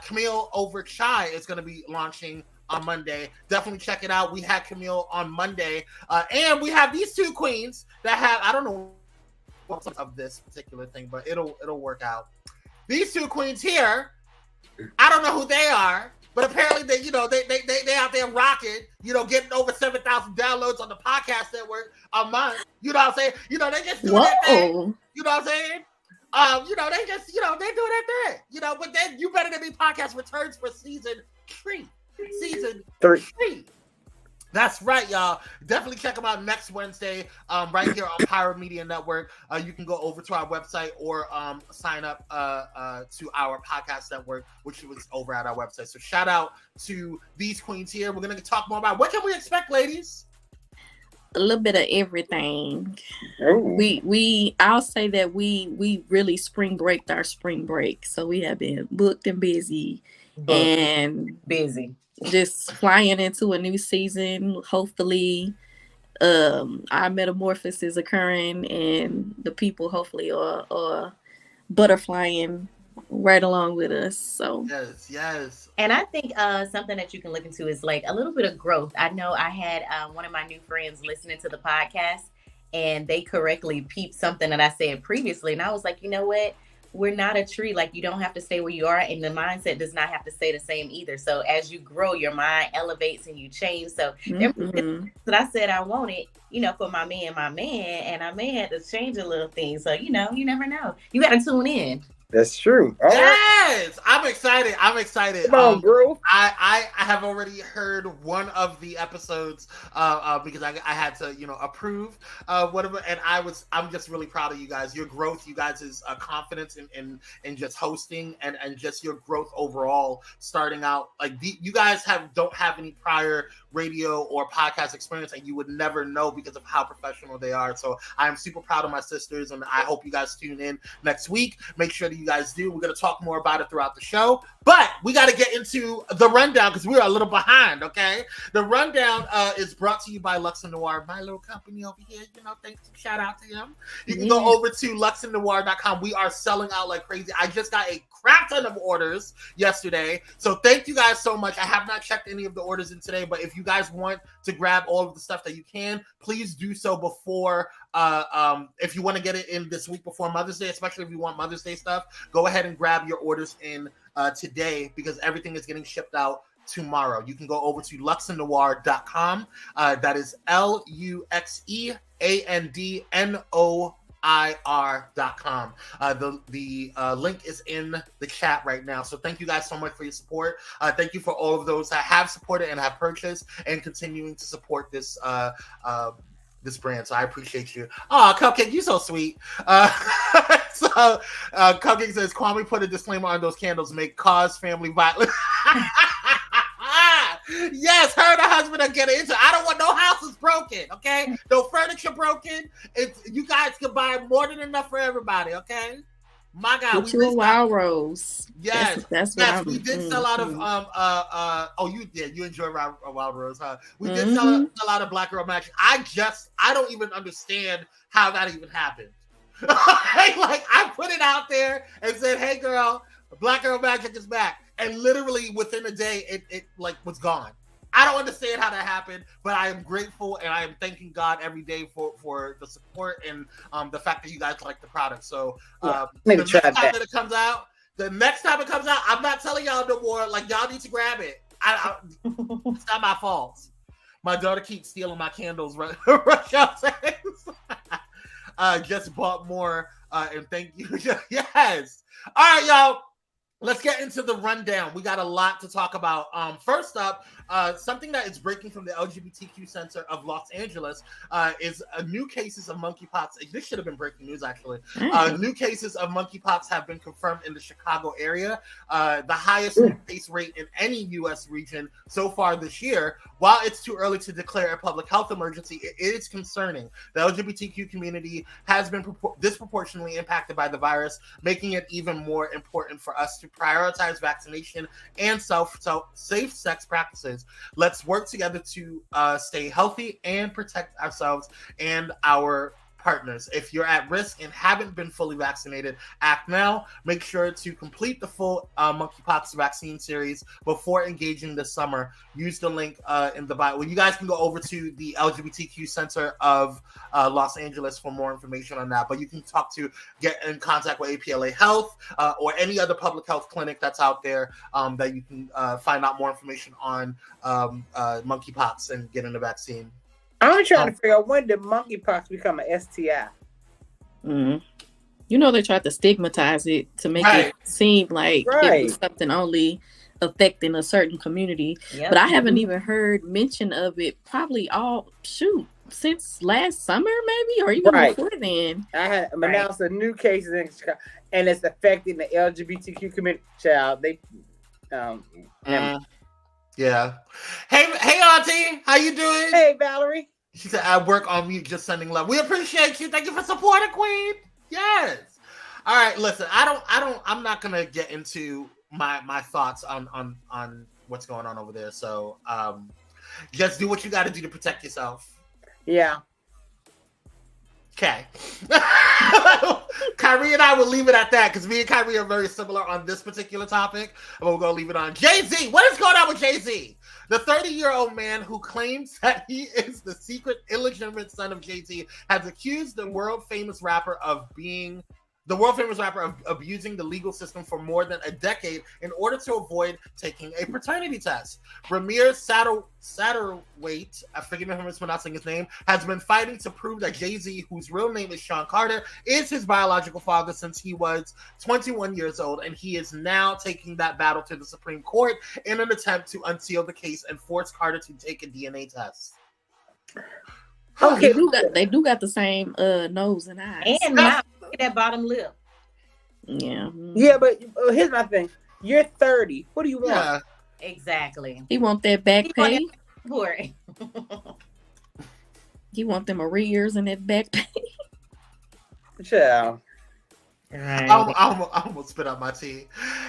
Camille Over Chai is going to be launching on Monday. Definitely check it out. We had Camille on Monday, and we have these two queens that have, I don't know what's of this particular thing, but it'll work out. These two queens here, I don't know who they are, but apparently they out there rocking, getting over 7,000 downloads on the podcast network a month. You know what I'm saying? They just do that thing. You know what I'm saying? They just, they do that thing. But then You Better Than Me podcast returns for season 3. Season 3. That's right, y'all. Definitely check them out next Wednesday, right here on Pyro Media Network. You can go over to our website or sign up to our podcast network, which was over at our website. So shout out to these queens here. We're gonna talk more about what can we expect, ladies. A little bit of everything. Oh. I'll say that we really spring braked our spring break, so we have been booked and busy. Just flying into a new season. Hopefully our metamorphosis is occurring and the people hopefully are butterflying right along with us. So yes. And I think something that you can look into is like a little bit of growth. I know I had one of my new friends listening to the podcast and they correctly peeped something that I said previously, and I was like, you know what? We're not a tree. Like, you don't have to stay where you are, and the mindset does not have to stay the same either. So as you grow, your mind elevates and you change. So that I said I wanted, for my man, and I may have to change a little thing. So, you never know. You got to tune in. That's true. All yes, right. I'm excited. Come on, bro. I have already heard one of the episodes because I had to approve whatever, and I'm just really proud of you guys. Your growth, you guys' confidence in just hosting and just your growth overall. Starting out you guys don't have any prior radio or podcast experience, and you would never know because of how professional they are. So I am super proud of my sisters, and I hope you guys tune in next week. Make sure that you guys do. We're going to talk more about it throughout the show, but we got to get into the rundown because we're a little behind. Okay, the rundown is brought to you by Luxon Noir, my little company over here. Thanks, shout out to him. You can go over to luxonnoir.com. We are selling out like crazy. I just got a crap ton of orders yesterday, so thank you guys so much. I have not checked any of the orders in today, but if you guys want to grab all of the stuff that you can, please do so before if you want to get it in this week before Mother's Day, especially if you want Mother's Day stuff, go ahead and grab your orders in today because everything is getting shipped out tomorrow. You can go over to luxonnoir.com. That is LuxeAndNoir.com. The link is in the chat right now. So thank you guys so much for your support. Thank you for all of those that have supported and have purchased and continuing to support this this brand. So I appreciate you. Oh, Cupcake, you so sweet. So Cupcake says Kwame put a disclaimer on those candles, may cause family violence. Yes, her and her husband are getting into it. I don't want no houses broken, okay? No furniture broken. You guys can buy more than enough for everybody, okay? My God, get you a wild rose. Yes, that's yes. We did sell out of oh, you did. You enjoy a wild rose, huh? We did sell out of Black Girl Magic. I don't even understand how that even happened. Like I put it out there and said, "Hey, girl, Black Girl Magic is back," and literally within a day, it like was gone. I don't understand how that happened, but I am grateful and I am thanking God every day for the support and the fact that you guys like the product. So the next time that it comes out, I'm not telling y'all no more. Like y'all need to grab it. It's not my fault. My daughter keeps stealing my candles. Right? Just bought more And thank you. Yes. All right, y'all. Let's get into the rundown. We got a lot to talk about. First up, something that is breaking from the LGBTQ Center of Los Angeles is new cases of monkeypox. This should have been breaking news, actually. New cases of monkeypox have been confirmed in the Chicago area, the highest case rate in any U.S. region so far this year. While it's too early to declare a public health emergency, it is concerning. The LGBTQ community has been disproportionately impacted by the virus, making it even more important for us to prioritize vaccination and safe sex practices. Let's work together to stay healthy and protect ourselves and our partners. If you're at risk and haven't been fully vaccinated, act now. Make sure to complete the full monkeypox vaccine series before engaging this summer. Use the link in the bio. Well, you guys can go over to the LGBTQ Center of Los Angeles for more information on that. But you can get in contact with APLA Health or any other public health clinic that's out there that you can find out more information on monkeypox and getting the vaccine. I'm trying to figure out, when did monkeypox become an STI? Mm-hmm. You know, they tried to stigmatize it to make it seem like it was something only affecting a certain community. But I haven't even heard mention of it probably since last summer, maybe, or even before then. I had announced a new cases in Chicago, and it's affecting the LGBTQ community. Child, yeah. Hey, Auntie, how you doing? Hey, Valerie. She said, I work on mute, just sending love. We appreciate you. Thank you for supporting, Queen. Yes. All right. Listen, I'm not gonna get into my thoughts on what's going on over there. So, just do what you got to do to protect yourself. Yeah. Okay. Kyrie and I will leave it at that because me and Kyrie are very similar on this particular topic. But we're going to leave it on. Jay-Z, what is going on with Jay-Z? The 30-year-old man who claims that he is the secret illegitimate son of Jay-Z has accused the world-famous rapper of abusing the legal system for more than a decade in order to avoid taking a paternity test. Ramir Satterwhite, I forget if I'm mispronouncing his name, has been fighting to prove that Jay-Z, whose real name is Sean Carter, is his biological father since he was 21 years old, and he is now taking that battle to the Supreme Court in an attempt to unseal the case and force Carter to take a DNA test. Okay, they do got the same nose and eyes. And mouth. That bottom lip. Yeah. Yeah, but here's my thing. You're 30. What do you want? Yeah. Exactly. He want that back pay. Right. He want them arrears and that back pay. Yeah. Right. I almost spit out my tea.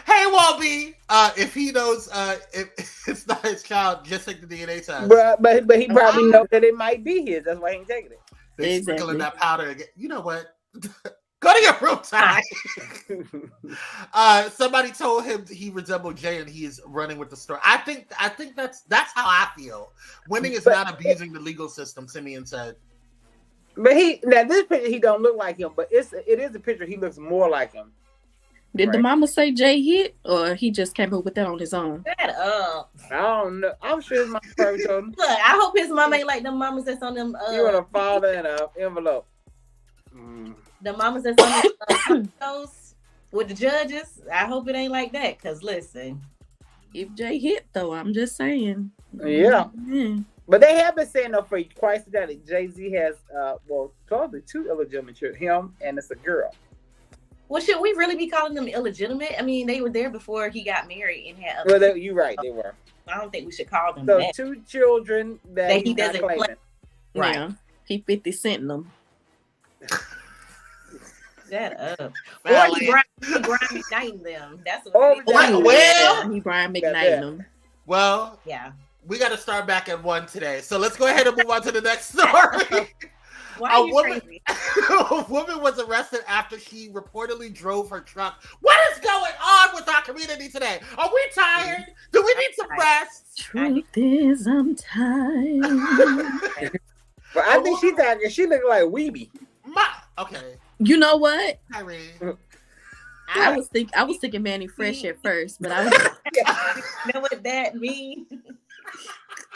Hey, Walby, if he knows if it's not his child, just take the DNA test. But he probably knows that it might be his. That's why he ain't taking it. They're sprinkling that powder again. You know what? Go to your room, Ty. Somebody told him he resembled Jay and he is running with the story. I think that's how I feel. Winning is not abusing the legal system, Simeon said. But this picture he don't look like him, but it is a picture he looks more like him. Did the mama say Jay hit, or he just came up with that on his own? Shut up. I don't know. I'm sure his mama probably told him. Look, I hope his mama ain't like them mamas that's on them. You want a father and an envelope. The mamas that's on those with the judges. I hope it ain't like that. Cause listen, if Jay hit though, I'm just saying. Yeah. Mm-hmm. But they have been saying though for quite some time that Jay-Z has probably two illegitimate children, him and it's a girl. Well, should we really be calling them illegitimate? I mean, they were there before he got married and had other. Well, you're right, they were. I don't think we should call them that. So 2 children that he doesn't claim. Right. Yeah. He 50 centing them. Shut up. Or he Brian McKnighting them. That's what he Brian McKnighting them. Well, yeah. We got to start back at 1 today. So let's go ahead and move on to the next story. A woman was arrested after she reportedly drove her truck. What is going on with our community today? Are we tired? Do we need some rest? Truth is, I'm tired. But I think she's tired. She look like Weeby. Okay. You know what? Irene. I was thinking Manny Fresh at first, but I was. You know what that means?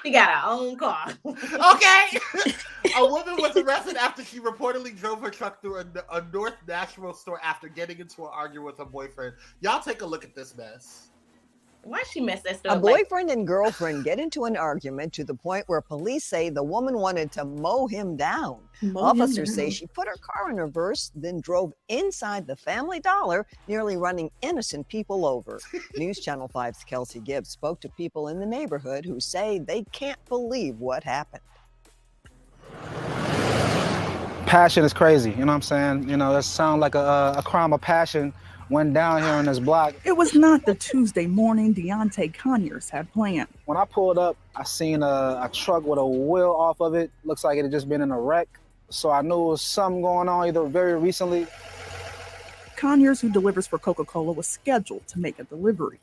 She got her own car. Okay. A woman was arrested after she reportedly drove her truck through a North Nashville store after getting into an argument with her boyfriend. Y'all take a look at this mess. Why she messed that store A up? boyfriend and girlfriend get into an argument to the point where police say the woman wanted to mow him down. Officers say she put her car in reverse, then drove inside the Family Dollar, nearly running innocent people over. News Channel 5's Kelsey Gibbs spoke to people in the neighborhood who say they can't believe what happened. Passion is crazy, you know what I'm saying? You know, that sounds like a crime of passion went down here on this block. It was not the Tuesday morning Deontay Conyers had planned. When I pulled up, I seen a truck with a wheel off of it. Looks like it had just been in a wreck. So I knew it was something going on either very recently. Conyers, who delivers for Coca-Cola, was scheduled to make a delivery.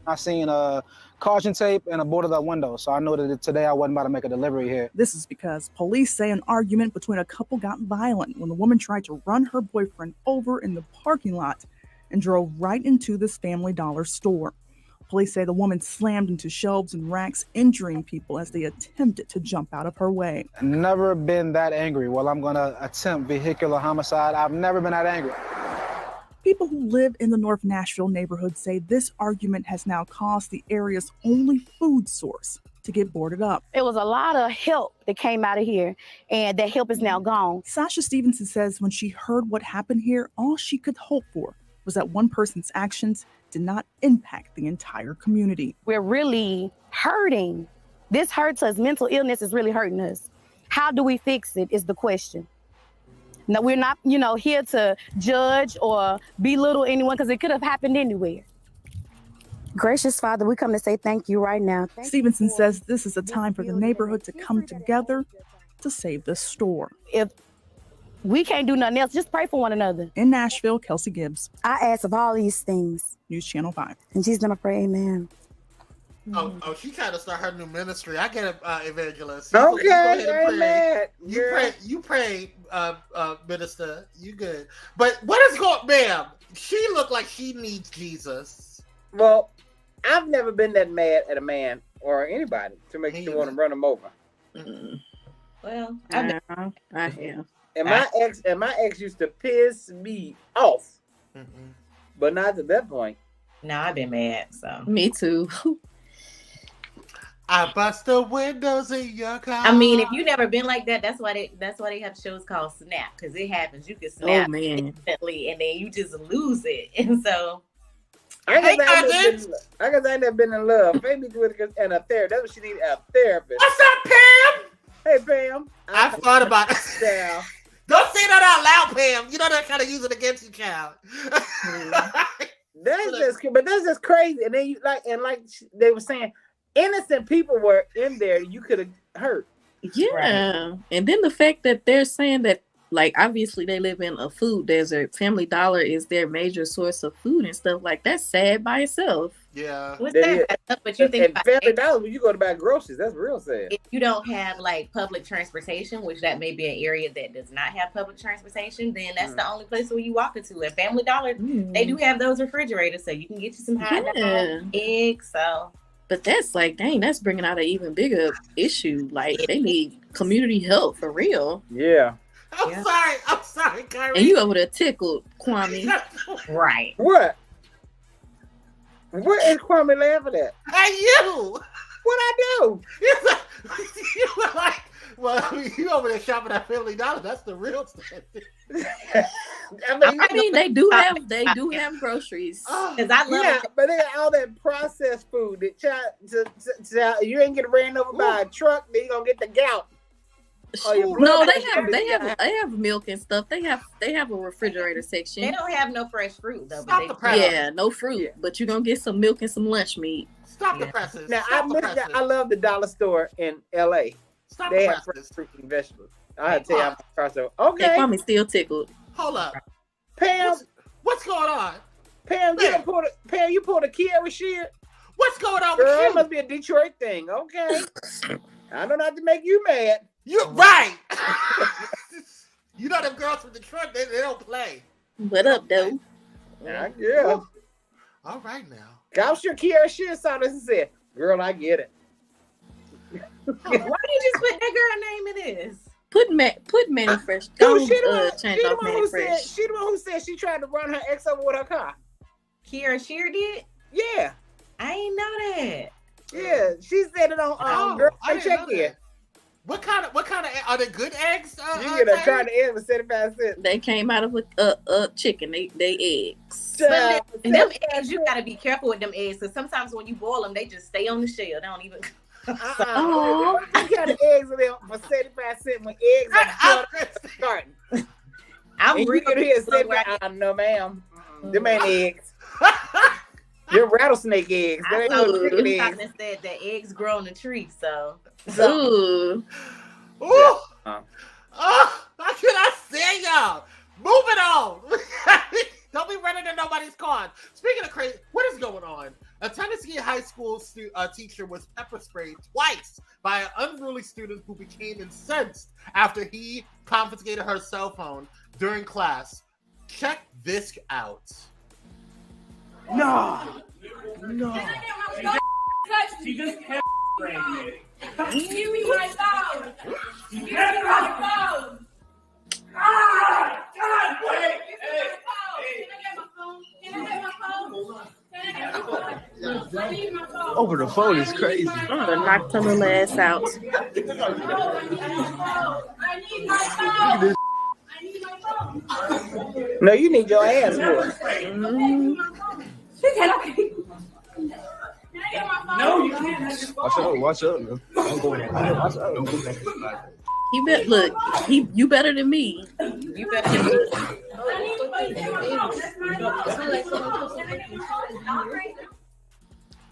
I seen a caution tape and a boarded up window, so I knew that today I wasn't about to make a delivery here. This is because police say an argument between a couple got violent when the woman tried to run her boyfriend over in the parking lot and drove right into this Family Dollar store. Police say the woman slammed into shelves and racks, injuring people as they attempted to jump out of her way. I've never been that angry. Well, I'm going to attempt vehicular homicide. I've never been that angry. People who live in the North Nashville neighborhood say this argument has now caused the area's only food source to get boarded up. It was a lot of help that came out of here, and that help is now gone. Sasha Stevenson says when she heard what happened here, all she could hope for was that one person's actions did not impact the entire community. We're really hurting. This hurts us. Mental illness is really hurting us. How do we fix it is the question. No, we're not, here to judge or belittle anyone because it could have happened anywhere. Gracious Father, we come to say thank you right now. Stevenson says this is a time for the neighborhood to come together to save the store. If we can't do nothing else, just pray for one another. In Nashville, Kelsey Gibbs. I ask of all these things. News Channel 5. In Jesus' name I pray, amen. Oh, she trying to start her new ministry. I get it, evangelist. Okay, amen. You pray, minister. You good. But what is going, ma'am? She looked like she needs Jesus. Well, I've never been that mad at a man or anybody to make you want to run them over. Well, I have. And my ex used to piss me off, but not to that point. No, I've been mad. So me too. I bust the windows in your car. I mean, if you never been like that, that's why they have shows called Snap, because it happens. You can snap instantly, and then you just lose it. And so, I guess I ain't never been in love. Maybe with and a therapist. That's what she needs, a therapist. What's up, Pam? Hey, Pam. I thought about it. Don't say that out loud, Pam. You know they're kind of use it against you, child. That's just crazy. And then like they were saying, innocent people were in there you could have hurt. Yeah. Right. And then the fact that they're saying that, like, obviously they live in a food desert. Family Dollar is their major source of food and stuff. Like, that's sad by itself. Yeah. What's that? But you think about Family Dollar, when you go to buy groceries, that's real sad. If you don't have like public transportation, which that may be an area that does not have public transportation, then that's the only place where you walk into. At Family Dollar, they do have those refrigerators, so you can get you some hot eggs. So. But that's like, dang, that's bringing out an even bigger issue. Like, they need community help for real. Yeah. I'm sorry, Kyrie. And you over there tickled, Kwame. Right. What? What is Kwame laughing at? Hey, you! What I do? You were like, well, you over there shopping at Family Dollar. That's the real stuff. I mean, they do have groceries. Because I love it. But they got all that processed food. That you ain't get ran over by a truck, then you gonna get the gout. No, they have milk and stuff. They have a refrigerator section. They don't have no fresh fruit though. No fruit. Yeah. But you're gonna get some milk and some lunch meat. Stop the presses. Now I love the dollar store in LA. They have fresh fruit and vegetables. I had to tell you I'm crossover. Okay. They probably still tickled. Hold up. Pam. What's going on? Pam, you pulled a Kiara shit? What's going on Girl, with you? It must be a Detroit thing. Okay. I don't have to make you mad. You're right. You know them girls from Detroit, they don't play. What up, though? Yeah. All right now. I'm sure Kiara Shear saw this and said, girl, I get it. Why did you just put that girl name in this? Put Manny Fresh. She the Don't one Manny Fresh. she the one who said she tried to run her ex over with her car. Kiara Shear did? Yeah. I ain't know that. Yeah, she said it on Girl I didn't know Check In. that. What kind of are they good eggs? You get a carton of eggs for 75 cents. They came out of a chicken. They eggs. But them eggs, you gotta be careful with them eggs, because sometimes when you boil them, they just stay on the shell. They don't even. Oh, you got the eggs in there for 75 cents when eggs are starting. I'm and real you here 75. No, ma'am. Them ain't eggs. They're rattlesnake eggs. I They saw ain't the chicken news eggs. that said that eggs grow on the tree, so. Ooh. Ooh. How can I say y'all? Moving on. Don't be running in nobody's car. Speaking of crazy, what is going on? A Tennessee high school teacher was pepper sprayed twice by an unruly student who became incensed after he confiscated her cell phone during class. Check this out. No. She just kept spraying me. Give me my phone. Give me my phone. Ah! God, wait. Over the phone is crazy. I'm gonna knock her little ass out. No, you need your ass more. No, you can't. Watch out. I'm going. Watch out. Don't go back. You better than me. You better than me.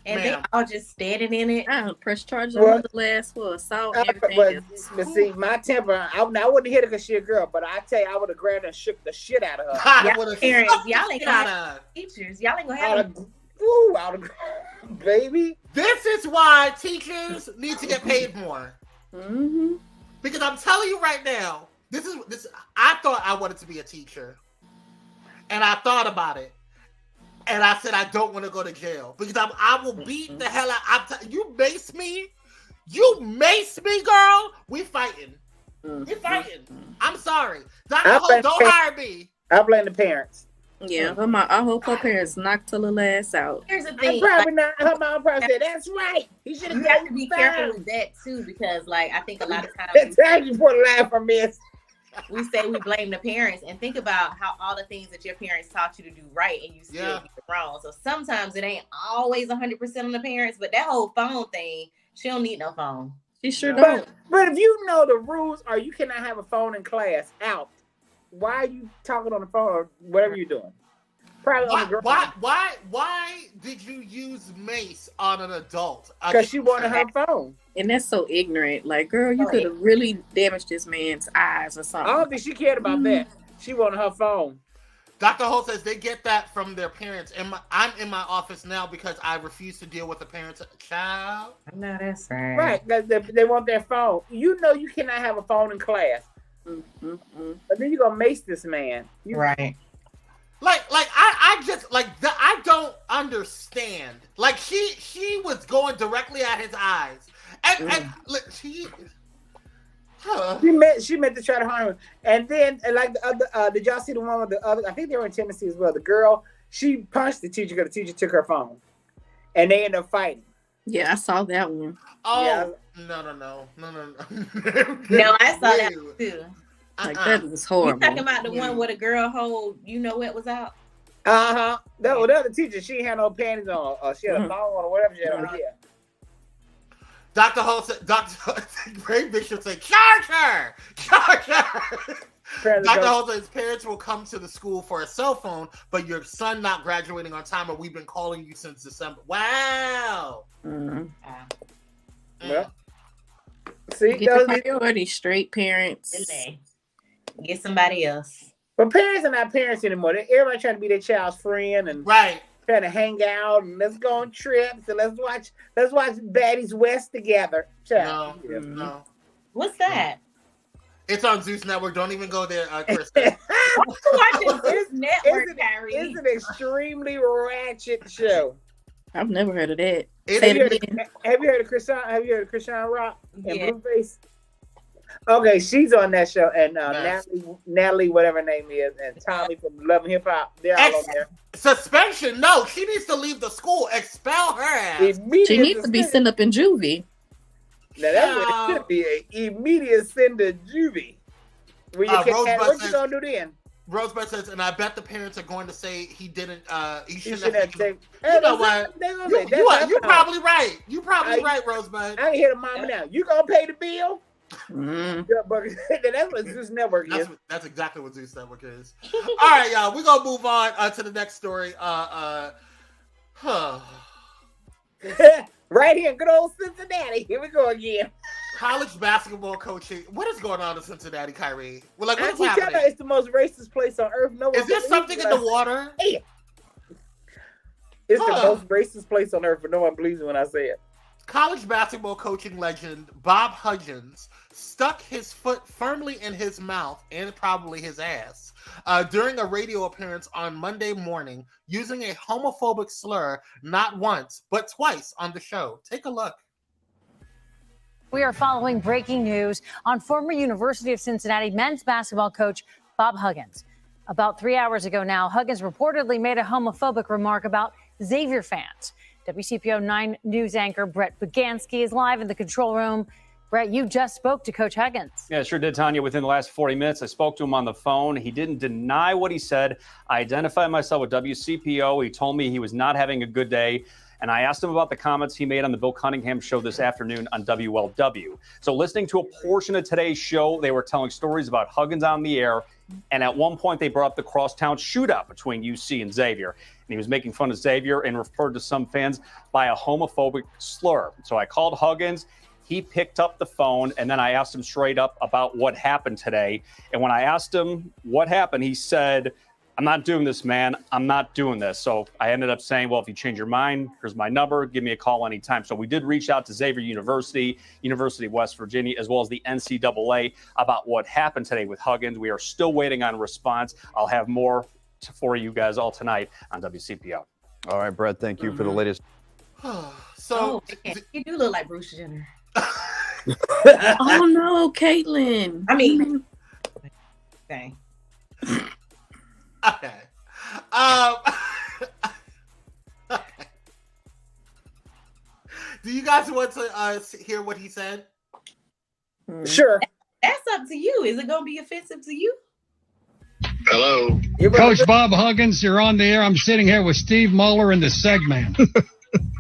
And they all just standing in it. I press charges on the last for assault and everything. But see, my temper, I wouldn't hit her because she a girl, but I tell you, I would have grabbed her and shook the shit out of her. Y'all parents, y'all ain't gonna have teachers. Y'all ain't gonna have baby. This is why teachers need to get paid more. Mm-hmm. Because I'm telling you right now, this. I thought I wanted to be a teacher, and I thought about it, and I said I don't want to go to jail because I will beat the hell out. You mace me, girl. We fighting. We fighting. I'm sorry. Dr. Hope, don't hire me. I blame the parents. Yeah, I hope her parents knocked her little ass out. Here's the thing. Probably not. Her mom probably said, "That's right." You should have to be careful with that too, because I think a lot of times you for the laugh from this. We say we blame the parents, and think about how all the things that your parents taught you to do right, and you still do it wrong. So sometimes it ain't always 100% on the parents, but that whole phone thing, she don't need no phone. She sure don't. But if you know the rules, or you cannot have a phone in class out. Why are you talking on the phone or whatever you're doing? Probably on the girl. Why did you use mace on an adult? Because she wanted her phone. And that's so ignorant. Like, girl, you could have really damaged this man's eyes or something. I don't think she cared about that. She wanted her phone. Dr. Holt says they get that from their parents. I'm in my office now because I refuse to deal with the parents of a child. No, that's right. Right, because they want their phone. You know you cannot have a phone in class. Mm-hmm. But then you're going to mace this man. Right. I don't understand. Like she was going directly at his eyes, and she meant to try to harm him. And then like the other, did y'all see the one with the other? I think they were in Tennessee as well. The girl, she punched the teacher because the teacher took her phone, and they ended up fighting. Yeah, I saw that one. Oh yeah. No. No, I saw that too. Like that was horrible. You talking about the one where the girl hold, you know what was out? The other teacher, she ain't had no panties on, or she had a thong on, or whatever she had on. Yeah. Dr. Holt said, Ray Bishop said, charge her. Dr. Holt said his parents will come to the school for a cell phone, but your son not graduating on time, and we've been calling you since December. Wow. Mm-hmm. Well, see, get the priority straight, parents. Get somebody else. But parents are not parents anymore. Everybody trying to be their child's friend and trying to hang out and let's go on trips and let's watch Baddies West together. No. What's that? It's on Zeus Network. Don't even go there, Kristin. It's an extremely ratchet show. I've never heard of that. Have you heard of Kristin? Have you heard of Kristin Rock and Blueface? Okay, she's on that show, and Natalie, whatever her name is, and Tommy from Love and Hip Hop, they're all on there. Suspension? No, she needs to leave the school. Expel her ass. She needs to be sent up in juvie. Now that's what it should be, an immediate send to juvie. What you gonna do then? Rosebud says, and I bet the parents are going to say he didn't. He shouldn't have taken. Hey, you know what? You're probably right. You're probably right, Rosebud. I can hear the mama now. You gonna pay the bill? That's what Zeus Network is. That's exactly what Zeus Network is. All right, y'all. We're gonna move on to the next story. Right here, good old Cincinnati. Here we go again. College basketball coaching. What is going on in Cincinnati, Kyrie? Well, like, what's happening? It's the most racist place on earth. No, is there something in the water? Yeah. It's the most racist place on earth, but no one believes me when I say it. College basketball coaching legend Bob Huggins stuck his foot firmly in his mouth and probably his ass during a radio appearance on Monday morning using a homophobic slur not once, but twice on the show. Take a look. We are following breaking news on former University of Cincinnati men's basketball coach Bob Huggins. About 3 hours ago now, Huggins reportedly made a homophobic remark about Xavier fans. WCPO 9 news anchor Brett Bugansky is live in the control room. Brett, you just spoke to Coach Huggins. Yeah, sure did, Tanya. Within the last 40 minutes, I spoke to him on the phone. He didn't deny what he said. I identified myself with WCPO. He told me he was not having a good day. And I asked him about the comments he made on the Bill Cunningham show this afternoon on WLW. So listening to a portion of today's show, they were telling stories about Huggins on the air. And at one point, they brought up the crosstown shootout between UC and Xavier. And he was making fun of Xavier and referred to some fans by a homophobic slur. So I called Huggins. He picked up the phone, and then I asked him straight up about what happened today. And when I asked him what happened, he said, "I'm not doing this, man. I'm not doing this." So I ended up saying, well, if you change your mind, here's my number. Give me a call anytime. So we did reach out to Xavier University, University of West Virginia, as well as the NCAA about what happened today with Huggins. We are still waiting on a response. I'll have more for you guys all tonight on WCPO. All right, Brett, thank you for the latest. You do look like Bruce Jenner. Oh, no, Caitlin. I mean, okay. Okay. Okay. Do you guys want to hear what he said? Sure. That's up to you. Is it going to be offensive to you? Hello. Coach Bob Huggins, you're on the air. I'm sitting here with Steve Muller in the segment.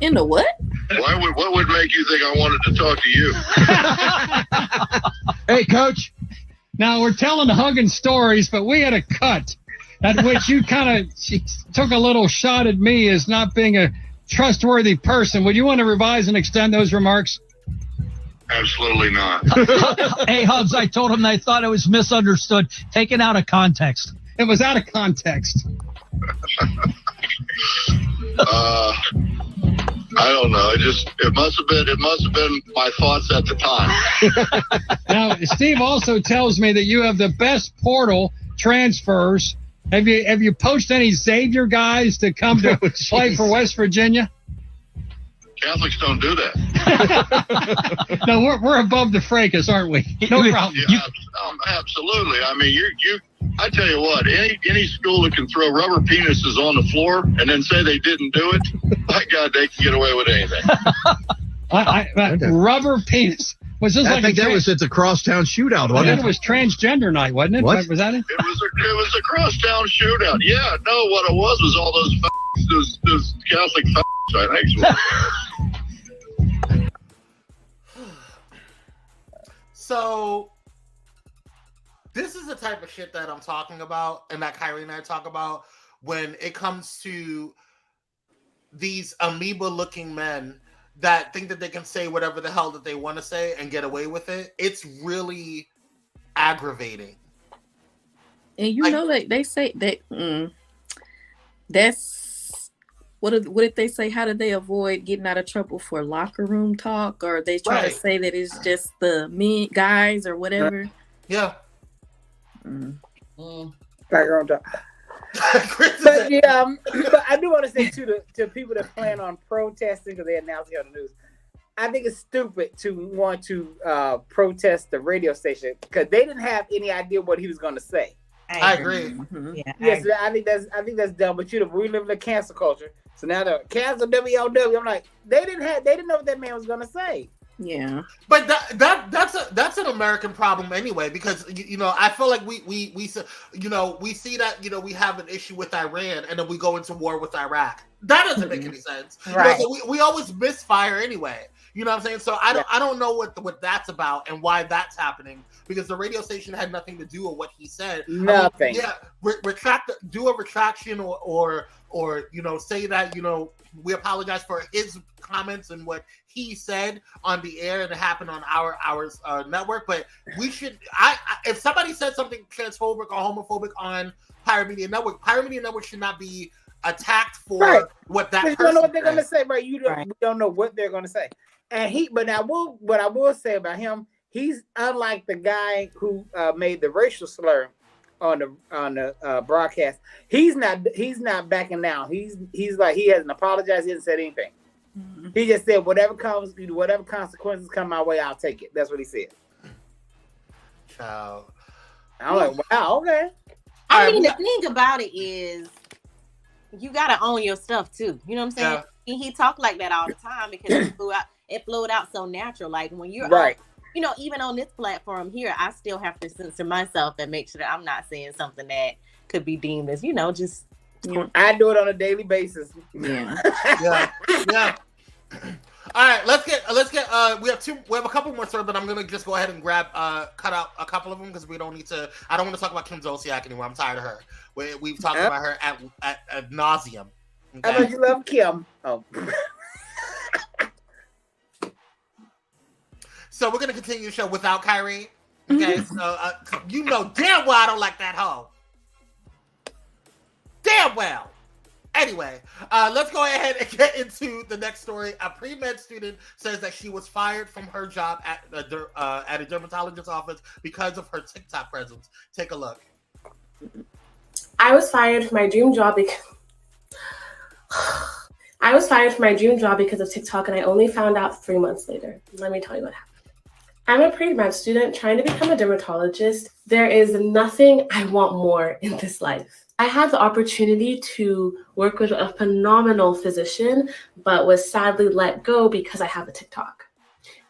In the what? What would make you think I wanted to talk to you? Hey, Coach. Now, we're telling the Huggins stories, but we had a cut at which you took a little shot at me as not being a trustworthy person. Would you want to revise and extend those remarks? Absolutely not. Hey, Hugs, I told him I thought it was misunderstood, taken out of context. It was out of context. I don't know. It must have been my thoughts at the time. Now, Steve also tells me that you have the best portal transfers. Have you poached any Xavier guys to come to play for West Virginia? Catholics don't do that. No, we're above the fracas, aren't we? No problem. Yeah, absolutely. I mean, I tell you what, any school that can throw rubber penises on the floor and then say they didn't do it, my God, they can get away with anything. Rubber penis. Was this I think that was at the crosstown shootout, wasn't it? It was transgender night, wasn't it? What? Was that it? It was a crosstown shootout. Yeah, no, what it was all those Catholic I think so. So, this is the type of shit that I'm talking about, and that Kyrie and I talk about when it comes to these amoeba-looking men that think that they can say whatever the hell that they want to say and get away with it. It's really aggravating. And you know, like they say that that's what did they say? How did they avoid getting out of trouble for locker room talk? Or they try to say that it's just the men, guys, or whatever. Yeah. Background talk. But yeah, but I do want to say to people that plan on protesting because they announced it on the news. I think it's stupid to want to protest the radio station because they didn't have any idea what he was going to say. I agree. Mm-hmm. Yeah, Yes, I think that's dumb. But we live in a cancel culture, so now the cancel WLW. I'm like, they didn't know what that man was going to say. Yeah, but that's an American problem anyway, because I feel like we see that we have an issue with Iran and then we go into war with Iraq. That doesn't make any sense. Right. So we always misfire anyway. You know what I'm saying? So I don't know what that's about and why that's happening, because the radio station had nothing to do with what he said. Nothing. Do a retraction or say that we apologize for his comments and what he said on the air and it happened on our network. But we should. If somebody said something transphobic or homophobic on Pyro Media Network should not be attacked for what that person you don't know what they're going to said. say, right? We don't know what they're going to say. And what I will say about him, he's unlike the guy who made the racial slur on the broadcast. He's not backing down. He's like, he hasn't apologized. He hasn't said anything. Mm-hmm. He just said whatever consequences come my way, I'll take it. That's what he said. Ciao. I'm like, wow, okay. I mean, the thing about it is, you gotta own your stuff too. You know what I'm saying? Yeah. He talked like that all the time because it flowed out so natural. Like when you're right. Even on this platform here, I still have to censor myself and make sure that I'm not saying something that could be deemed as, just. I do it on a daily basis. Yeah. yeah. All right, let's get. We have a couple more stories, but I'm gonna just go ahead and cut out a couple of them because we don't need to. I don't want to talk about Kim Zolciak anymore. I'm tired of her. We've talked about her at nauseum. Okay? I know you love Kim. Oh. So we're gonna continue the show without Kyrie. Okay, so damn well I don't like that hoe. Damn well. Anyway, let's go ahead and get into the next story. A pre-med student says that she was fired from her job at a dermatologist's office because of her TikTok presence. Take a look. I was fired from my dream job because of TikTok, and I only found out 3 months later. Let me tell you what happened. I'm a pre-med student trying to become a dermatologist. There is nothing I want more in this life. I had the opportunity to work with a phenomenal physician, but was sadly let go because I have a TikTok.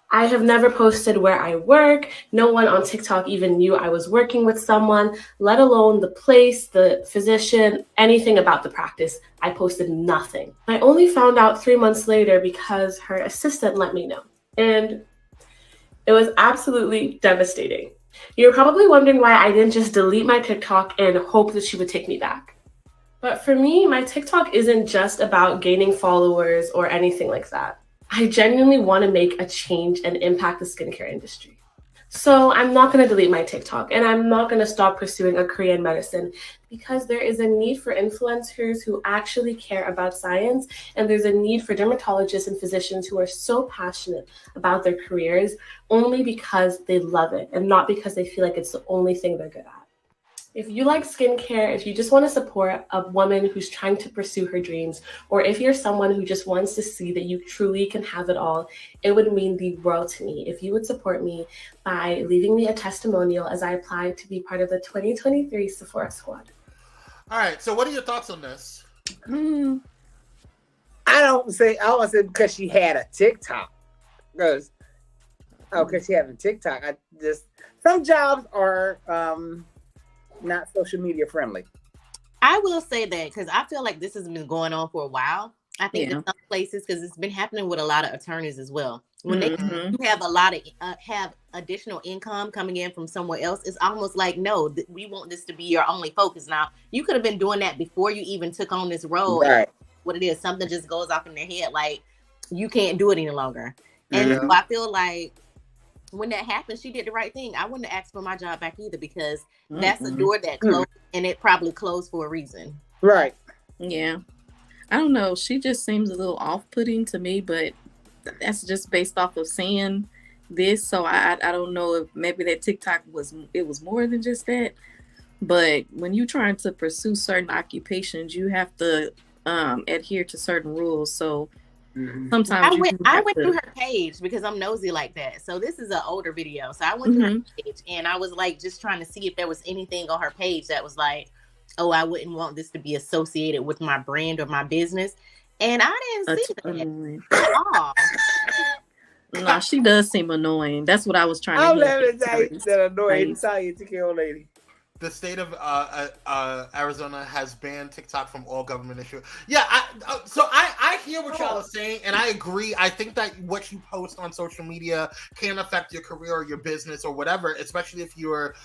I have never posted where I work. No one on TikTok even knew I was working with someone, let alone the place, the physician, anything about the practice. I posted nothing. I only found out 3 months later because her assistant let me know. And it was absolutely devastating. You're probably wondering why I didn't just delete my TikTok and hope that she would take me back. But for me, my TikTok isn't just about gaining followers or anything like that. I genuinely want to make a change and impact the skincare industry. So I'm not going to delete my TikTok, and I'm not going to stop pursuing a career in medicine because there is a need for influencers who actually care about science, and there's a need for dermatologists and physicians who are so passionate about their careers only because they love it and not because they feel like it's the only thing they're good at. If you like skincare, if you just want to support a woman who's trying to pursue her dreams, or if you're someone who just wants to see that you truly can have it all, it would mean the world to me if you would support me by leaving me a testimonial as I apply to be part of the 2023 Sephora Squad. All right, so what are your thoughts on this? I don't say because she had a TikTok. Because she had a TikTok. Some jobs are not social media friendly. I will say that because I feel like this has been going on for a while. I think in some places, because it's been happening with a lot of attorneys as well. When they have a lot of have additional income coming in from somewhere else, it's almost like, no, we want this to be your only focus. Now, you could have been doing that before you even took on this role. Right. What it is, something just goes off in their head, like you can't do it any longer. And so I feel like when that happened, she did the right thing. I wouldn't have asked for my job back either because that's a door that closed, and it probably closed for a reason. Right. Yeah. I don't know. She just seems a little off-putting to me, but that's just based off of saying this. So I don't know if maybe that TikTok was more than just that. But when you're trying to pursue certain occupations, you have to adhere to certain rules. So Sometimes I went through her page because I'm nosy like that. So this is an older video. So I went through her page and I was like just trying to see if there was anything on her page that was like, oh, I wouldn't want this to be associated with my brand or my business. And I didn't see that at all. No, she does seem annoying. That's what I was trying to I'm laughing at that annoying lady. The state of Arizona has banned TikTok from all government issue. Yeah, I hear what y'all are saying, and I agree. I think that what you post on social media can affect your career or your business or whatever, especially if you're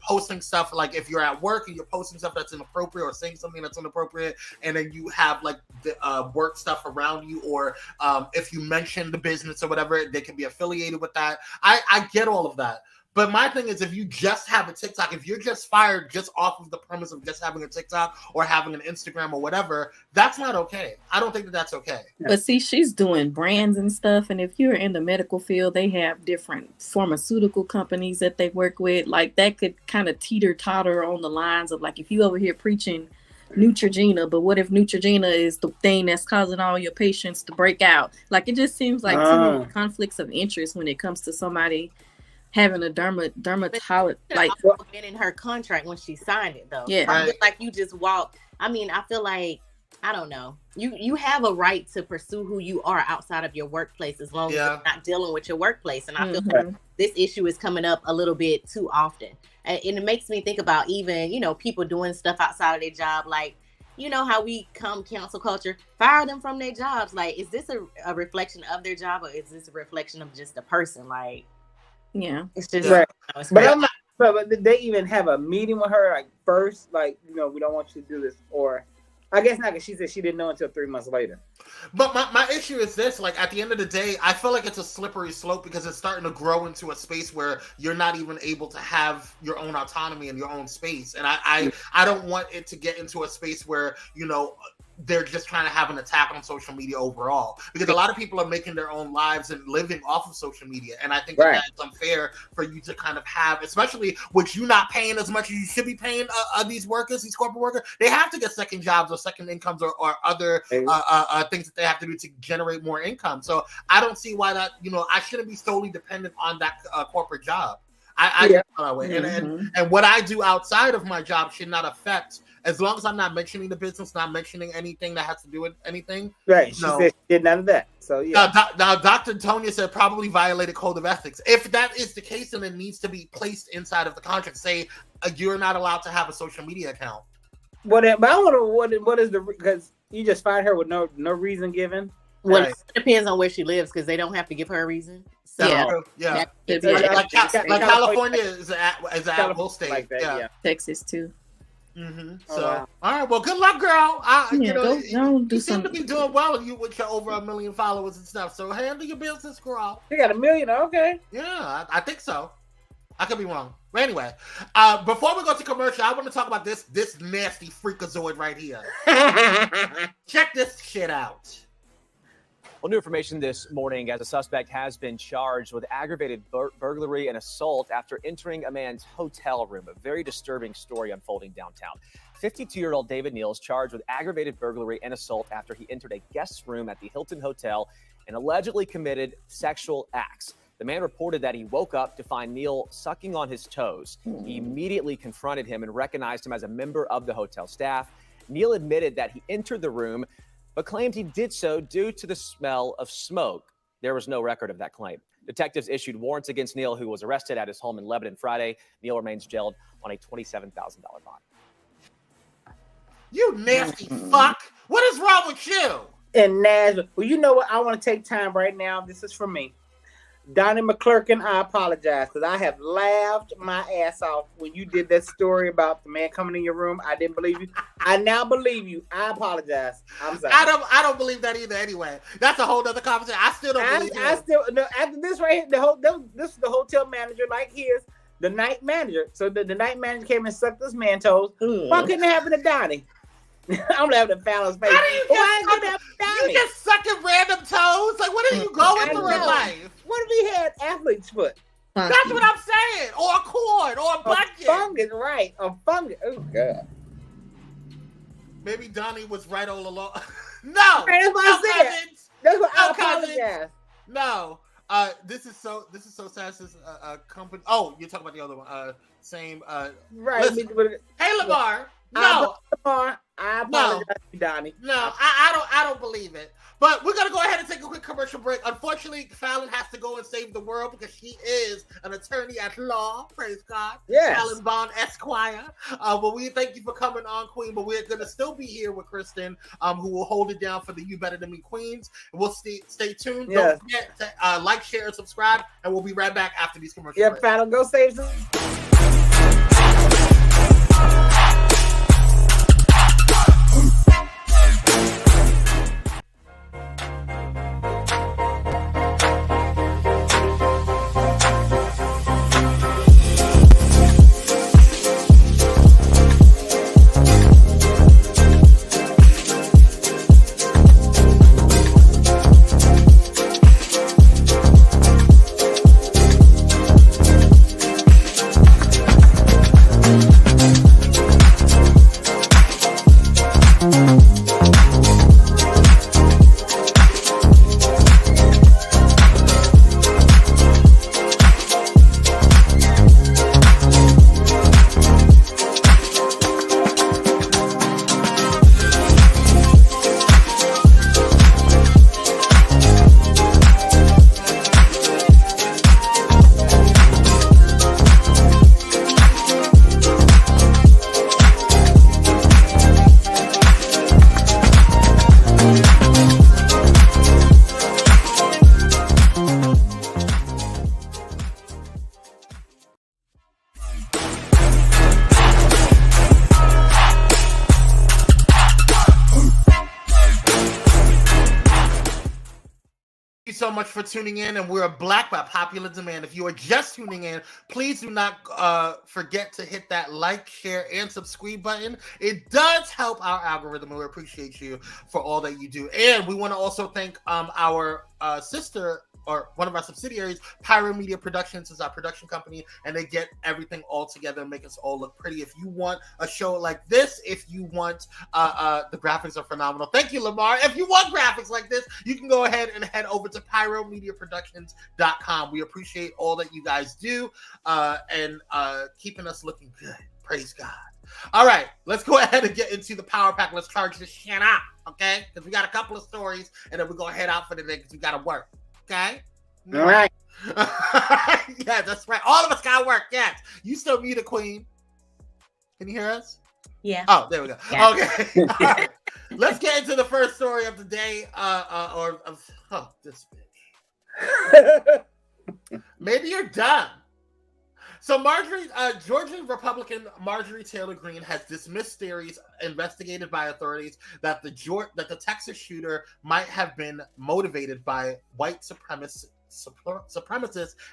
posting stuff like if you're at work and you're posting stuff that's inappropriate or saying something that's inappropriate, and then you have like the work stuff around you, or if you mention the business or whatever, they can be affiliated with that. I get all of that. But my thing is, if you just have a TikTok, if you're just fired just off of the premise of just having a TikTok or having an Instagram or whatever, that's not okay. I don't think that that's okay. But see, she's doing brands and stuff. And if you're in the medical field, they have different pharmaceutical companies that they work with. Like that could kind of teeter-totter on the lines of like, if you over here preaching Neutrogena, but what if Neutrogena is the thing that's causing all your patients to break out? Like it just seems like too many conflicts of interest when it comes to somebody having a dermatologist like been in her contract when she signed it though. Yeah, I feel like you just walk. I mean, I feel like I don't know. You have a right to pursue who you are outside of your workplace as long as you're not dealing with your workplace. And I feel like this issue is coming up a little bit too often, and it makes me think about even people doing stuff outside of their job, like. You know how we come cancel culture, fire them from their jobs. Like, is this a reflection of their job, or is this a reflection of just the person? Like. Yeah, it's just but I'm not. But did they even have a meeting with her like first? Like, we don't want you to do this, or I guess not, because she said she didn't know until 3 months later. But my issue is this: like at the end of the day, I feel like it's a slippery slope because it's starting to grow into a space where you're not even able to have your own autonomy and your own space. And I don't want it to get into a space where they're just trying to have an attack on social media overall, because a lot of people are making their own lives and living off of social media. And I think that it's unfair for you to kind of have, especially with you not paying as much as you should be paying these workers, these corporate workers. They have to get second jobs or second incomes or other things that they have to do to generate more income. So I don't see why that, I shouldn't be solely dependent on that corporate job. I get that way. And what I do outside of my job should not affect, as long as I'm not mentioning the business, not mentioning anything that has to do with anything. Right. She said she did none of that. So yeah. Now Dr. Tonya said probably violated code of ethics. If that is the case, then it needs to be placed inside of the contract. Say you're not allowed to have a social media account. But I wonder what is because you just fired her with no reason given. Well, it depends on where she lives, because they don't have to give her a reason. So, yeah. Like California is an at-will state. Like that, yeah. Texas too. So, all right. Well, good luck, girl. You seem to be doing well with your over 1 million followers and stuff. So handle your business, girl. You got 1 million, okay? Yeah, I think so. I could be wrong. But anyway, before we go to commercial, I want to talk about this nasty freakazoid right here. Check this shit out. Well, new information this morning as a suspect has been charged with aggravated burglary and assault after entering a man's hotel room. A very disturbing story unfolding downtown. 52-year-old David Neal is charged with aggravated burglary and assault after he entered a guest's room at the Hilton Hotel and allegedly committed sexual acts. The man reported that he woke up to find Neal sucking on his toes. He immediately confronted him and recognized him as a member of the hotel staff. Neal admitted that he entered the room, but claimed he did so due to the smell of smoke. There was no record of that claim. Detectives issued warrants against Neal, who was arrested at his home in Lebanon Friday. Neal remains jailed on a $27,000 bond. You nasty fuck. What is wrong with you? In Nashville. Well, you know what? I want to take time right now. This is for me. Donnie McClurkin, I apologize because I have laughed my ass off when you did that story about the man coming in your room. I didn't believe you. I now believe you. I apologize. I'm sorry. I don't believe that either. Anyway, that's a whole other conversation. I still don't believe you. After this right here, this is the hotel manager like his, the night manager. So the night manager came and sucked this man's toes. Why couldn't it happen to Donnie? I'm laughing at Fallon's face. You just sucking random toes? Like, what are you going through in life? What if he had athlete's foot? That's what I'm saying. Or a cord, or a bucket. Fungus, right. A fungus. Oh, God. Maybe Donnie was right all along. No. That's what I said. That's what I No, Collins. apologize. No. This is so sad. This is a company. Oh, you're talking about the other one. Same. Right. Listen. Hey, Lamar. No. Lamar, I apologize to you, Donnie. No, I don't believe it. But we're gonna go ahead and take a quick commercial break. Unfortunately, Fallon has to go and save the world because she is an attorney at law. Praise God. Yes. Fallon Vaughn Esquire. But we thank you for coming on, Queen. But we're gonna still be here with Kristin, who will hold it down for the You Better Than Me Queens. And we'll stay tuned. Yes. Don't forget to like, share, and subscribe. And we'll be right back after these commercials. Yeah, Fallon, go save some. So much for tuning in, and we're Black by popular demand. If you are just tuning in, please do not forget to hit that like, share, and subscribe button. It does help our algorithm, and we appreciate you for all that you do. And we want to also thank our sister, or one of our subsidiaries, Pyro Media Productions is our production company, and they get everything all together and make us all look pretty. If you want a show like this, if you want the graphics are phenomenal. Thank you, Lamar. If you want graphics like this, you can go ahead and head over to pyromediaproductions.com. We appreciate all that you guys do and keeping us looking good. Praise God. All right, let's go ahead and get into the power pack. Let's charge this shit out, okay? Because we got a couple of stories, and then we're going to head out for the day because we got to work. Okay. All right. Yeah, that's right. All of us got work. Yes. You still muted, Queen. Can you hear us? Yeah. Oh, there we go. Yeah. Okay. All right. Let's get into the first story of the day. This bitch. Maybe you're done. So Georgia Republican Marjorie Taylor Greene has dismissed theories investigated by authorities that the Texas shooter might have been motivated by white supremacists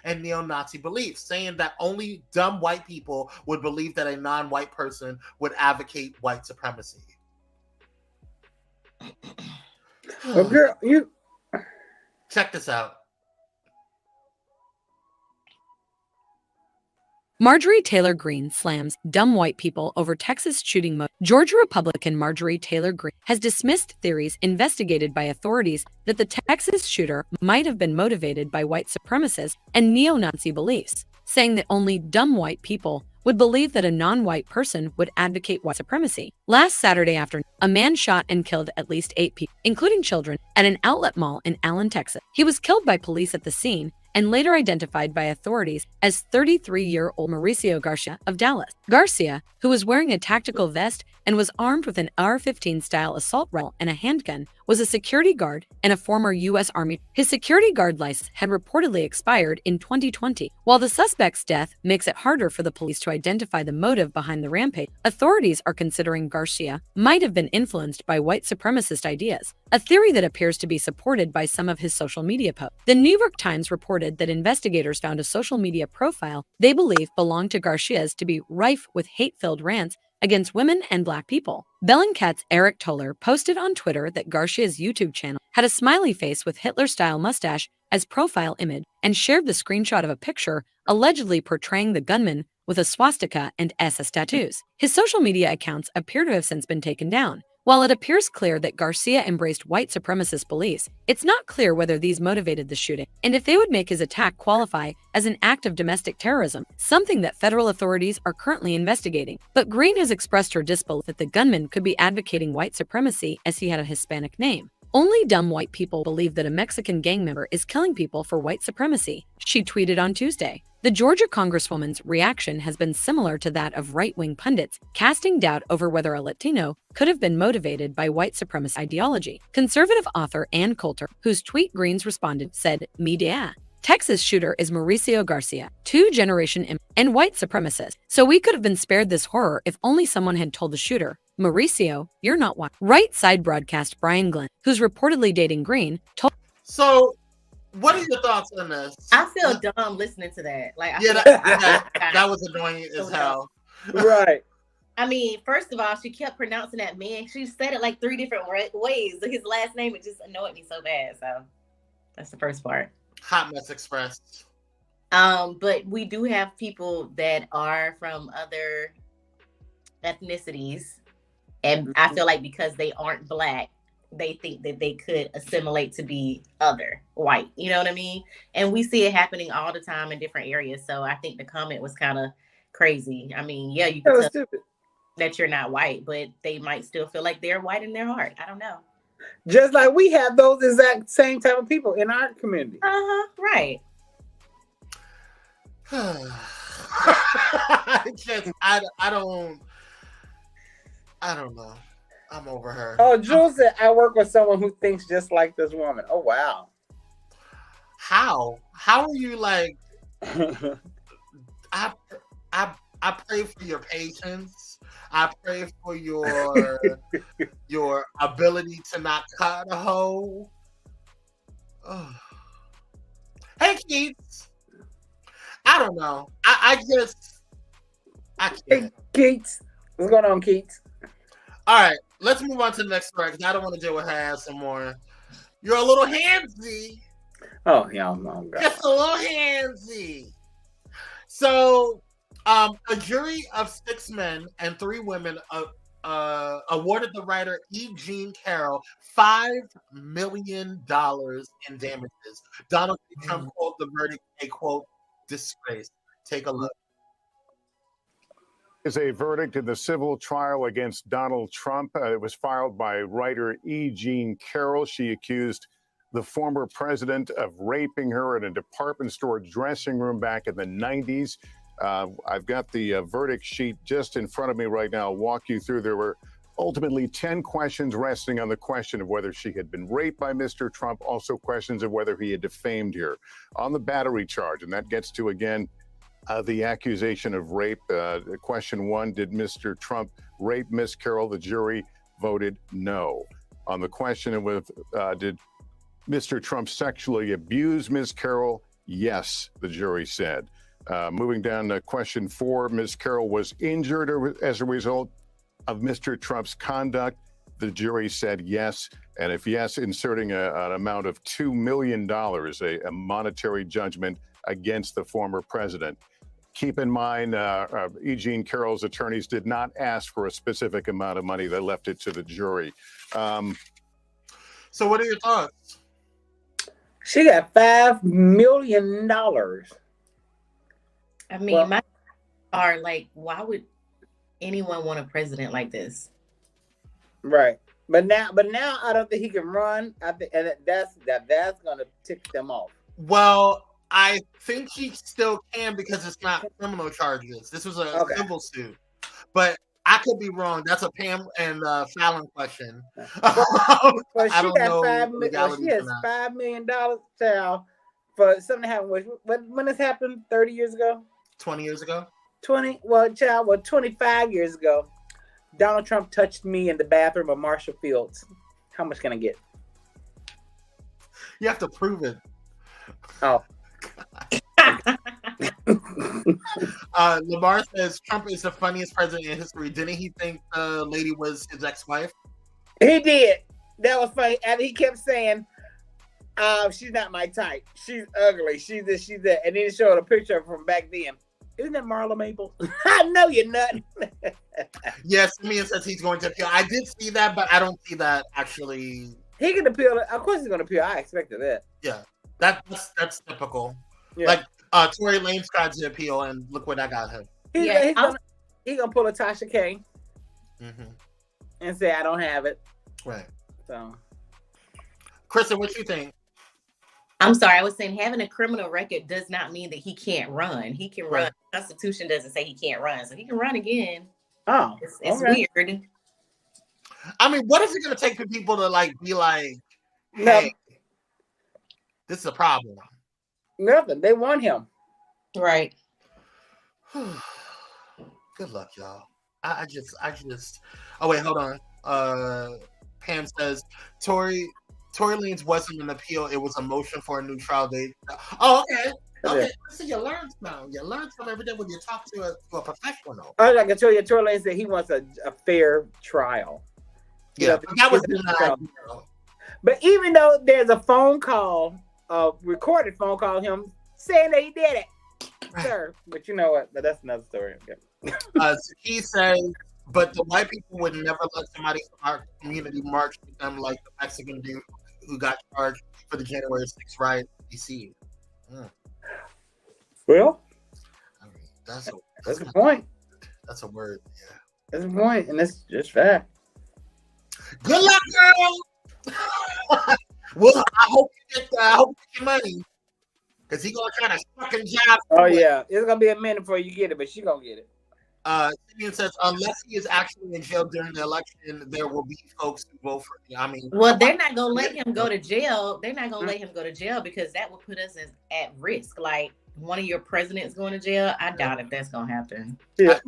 and neo-Nazi beliefs, saying that only dumb white people would believe that a non-white person would advocate white supremacy. Well, girl, you check this out. Marjorie Taylor Greene slams dumb white people over Texas shooting motive. Georgia Republican Marjorie Taylor Greene has dismissed theories investigated by authorities that the Texas shooter might have been motivated by white supremacists and neo-Nazi beliefs, saying that only dumb white people would believe that a non-white person would advocate white supremacy. Last Saturday afternoon, a man shot and killed at least 8 people, including children, at an outlet mall in Allen, Texas. He was killed by police at the scene and later identified by authorities as 33-year-old Mauricio Garcia of Dallas. Garcia, who was wearing a tactical vest and was armed with an AR-15-style assault rifle and a handgun, was a security guard and a former U.S. Army. His security guard license had reportedly expired in 2020. While the suspect's death makes it harder for the police to identify the motive behind the rampage, authorities are considering Garcia might have been influenced by white supremacist ideas, a theory that appears to be supported by some of his social media posts. The New York Times reported that investigators found a social media profile they believe belonged to Garcia's to be rife with hate-filled rants against women and Black people. Bellingcat's Eric Toller posted on Twitter that Garcia's YouTube channel had a smiley face with Hitler-style mustache as profile image and shared the screenshot of a picture allegedly portraying the gunman with a swastika and SS tattoos. His social media accounts appear to have since been taken down, While it appears clear that Garcia embraced white supremacist beliefs, it's not clear whether these motivated the shooting, and if they would make his attack qualify as an act of domestic terrorism, something that federal authorities are currently investigating. But Green has expressed her disbelief that the gunman could be advocating white supremacy as he had a Hispanic name. Only dumb white people believe that a Mexican gang member is killing people for white supremacy, she tweeted on Tuesday. The Georgia Congresswoman's reaction has been similar to that of right-wing pundits, casting doubt over whether a Latino could have been motivated by white supremacist ideology. Conservative author Ann Coulter, whose tweet Greens responded, said, "Media. Texas shooter is Mauricio Garcia, two-generation and white supremacist. So we could have been spared this horror if only someone had told the shooter, Mauricio, you're not white." Right side broadcast Brian Glenn, who's reportedly dating Green, told. So, what are your thoughts on this? I feel dumb listening to that. Like, that was annoying as hell. Right. I mean, first of all, she kept pronouncing that man. She said it like 3 different ways. His last name, it just annoyed me so bad. So that's the first part. Hot Mess Express. But we do have people that are from other ethnicities, and I feel like because they aren't black, they think that they could assimilate to be other white. You know what I mean? And we see it happening all the time in different areas. So I think the comment was kind of crazy. I mean, yeah, you can tell that you're not white, but they might still feel like they're white in their heart. I don't know. Just like we have those exact same type of people in our community. Right. I don't know. I'm over her. Oh, Jules said, I work with someone who thinks just like this woman. Oh, wow. How are you like? I pray for your patience. I pray for your ability to not cut a hole. Oh. Hey, Keats. I don't know. I can't. Hey, Keats. What's going on, Keats? All right, let's move on to the next story because I don't want to deal with her ass anymore. You're a little handsy. Oh, yeah, no, God. Just a little handsy. So, a jury of 6 men and 3 women awarded the writer EJeanCarroll $5 million in damages. Donald Trump called the verdict a, quote, disgrace. Take a look. Is a verdict in the civil trial against Donald Trump. It was filed by writer EJeanCarroll. She accused the former president of raping her in a department store dressing room back in the 90s. I've got the verdict sheet just in front of me right now. I'll walk you through. There were ultimately 10 questions resting on the question of whether she had been raped by Mr. Trump, also questions of whether he had defamed her on the battery charge. And that gets to, again, the accusation of rape. Question 1, did Mr. Trump rape Miss Carroll? The jury voted no. On the question of did Mr. Trump sexually abuse Miss Carroll? Yes, the jury said. Moving down to question 4, Miss Carroll was injured as a result of Mr. Trump's conduct. The jury said yes. And if yes, inserting an amount of $2 million, a monetary judgment against the former president. Keep in mind, EJeanCarroll's attorneys did not ask for a specific amount of money. They left it to the jury. So what are your thoughts? She got $5 million. I mean, my are like, why would anyone want a president like this? Right. But now I don't think he can run. I think, and that's going to tick them off. Well, I think he still can because it's not criminal charges. This was a civil suit, but I could be wrong. That's a Pam and Fallon question. Well, she I don't got know she has $5 million, child, for something that happened. When this happened? 30 years ago? 20 years ago? 25 years ago. Donald Trump touched me in the bathroom of Marshall Fields. How much can I get? You have to prove it. Oh. Lamar says Trump is the funniest president in history. Didn't he think the lady was his ex-wife? He did. That was funny. And he kept saying, she's not my type. She's ugly. She's this, she's that. And then he showed a picture from back then. Isn't that Marla Maples? I know you're not. Yes, Simeon says he's going to appeal. I did see that, but I don't see that actually. He can appeal. Of course, he's going to appeal. I expected that. Yeah, that's typical. Yeah. Like Tory Lanez tried to appeal, and look where that got him. He's gonna pull a Tasha K and say, "I don't have it." Right. So, Kristin, what you think? I'm sorry, I was saying having a criminal record does not mean that he can't run. He can run. The Constitution doesn't say he can't run, so he can run again. Oh, it's okay. weird. I mean, what is it going to take for people to like be like, "Hey, this is a problem"? Nothing. They want him. Right. Good luck, y'all. I just. Oh wait, hold on. Pam says Tory Lanez wasn't an appeal; it was a motion for a new trial date. Oh, okay. Okay, so you learn now. You learn from every day when you talk to a professional. I can tell you, Tory Lanez said he wants a fair trial. Yeah, but that was denied. But even though there's a phone call, a recorded phone call, him saying that he did it, sir. But you know what? That's another story. Okay. He says, but the white people would never let somebody from our community march with them like the Mexican dude who got charged for the January 6th riot in DC. Well, I mean, that's a point. That's a word. Yeah, that's a point, and that's just fact. Good luck, girl. Well, I hope you get your money, because he's gonna try to fucking job. Oh yeah, it's gonna be a minute before you get it, but she gonna get it. Simeon says unless he is actually in jail during the election, there will be folks who vote for him. I mean, well, they're not gonna let him go to jail. They're not gonna let him go to jail because that would put us at risk. Like one of your presidents going to jail. I doubt if that's gonna happen. Yeah.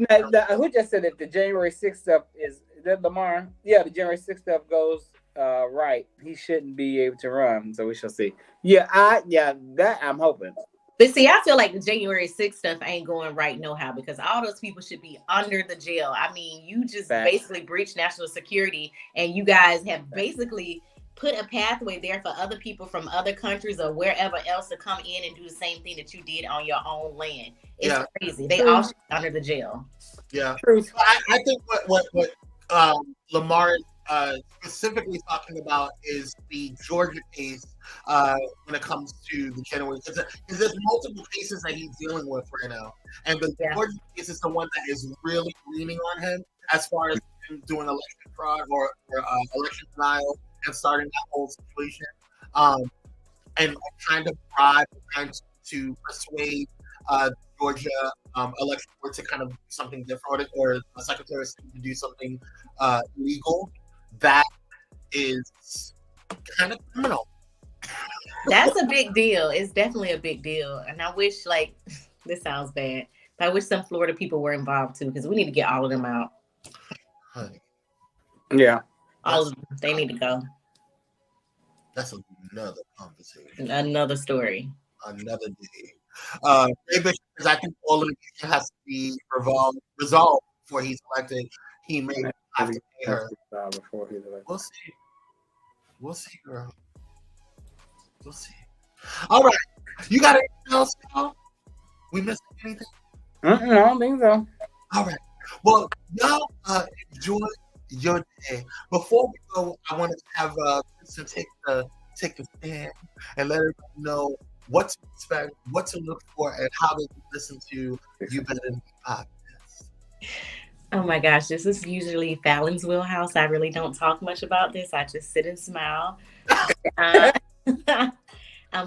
Who just said that the January 6th stuff is that Lamar? Yeah, the January 6th stuff goes right. He shouldn't be able to run, so we shall see. Yeah, that I'm hoping. But see, I feel like the January 6th stuff ain't going right no how, because all those people should be under the jail. I mean, you just basically breached national security, and you guys have basically put a pathway there for other people from other countries or wherever else to come in and do the same thing that you did on your own land. It's crazy. They all should be under the jail. Yeah. I think what Lamar is specifically talking about is the Georgia case when it comes to the January, because there's multiple cases that he's dealing with right now, and the Georgia case is the one that is really leaning on him as far as him doing election fraud or election denial and starting that whole situation, and trying to bribe, trying to persuade Georgia election board to kind of do something different, or a Secretary of State to do something illegal. That is kind of criminal. That's a big deal. It's definitely a big deal. And I wish, like, this sounds bad, but I wish some Florida people were involved too, because we need to get all of them out. Honey. Yeah. All of them. They need to go. That's another conversation. Another story. Another day. Because I think all of it has to be resolved before he's elected. He may have to pay her. Before he's elected. We'll see. We'll see, girl. We'll see. All right. You got anything else, y'all? We missing anything? I don't think so. All right. Well, y'all enjoy your day. Before we go, I want to have Kristin take the stand and let everybody know what to expect, what to look for, and how they can listen to You Better Than Me podcast. Oh my gosh, this is usually Fallon's wheelhouse. I really don't talk much about this. I just sit and smile.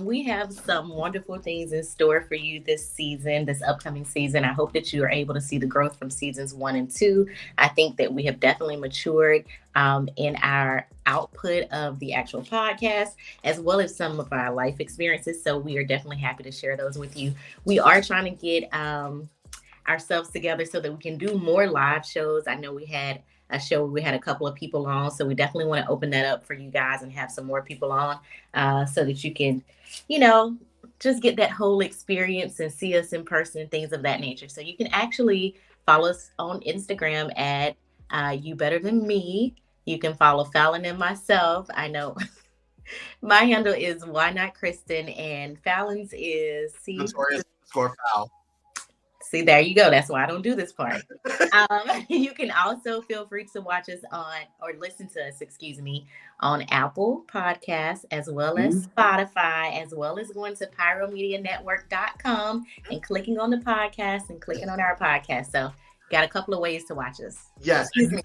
We have some wonderful things in store for you this season, this upcoming season. I hope that you are able to see the growth from seasons 1 and 2. I think that we have definitely matured in our output of the actual podcast, as well as some of our life experiences. So we are definitely happy to share those with you. We are trying to get ourselves together so that we can do more live shows. I know we had a show where we had a couple of people on, so we definitely want to open that up for you guys and have some more people on so that you can, just get that whole experience and see us in person, things of that nature. So you can actually follow us on Instagram at You Better Than Me. You can follow Fallon and myself. I know my handle is Why Not Kristin, and Fallon's is Notorious_Foul. See, there you go. That's why I don't do this part. You can also feel free to watch us on, or listen to us, on Apple Podcasts, as well as Spotify, as well as going to pyromedianetwork.com and clicking on the podcast and clicking on our podcast. So got a couple of ways to watch us. Yes, listen.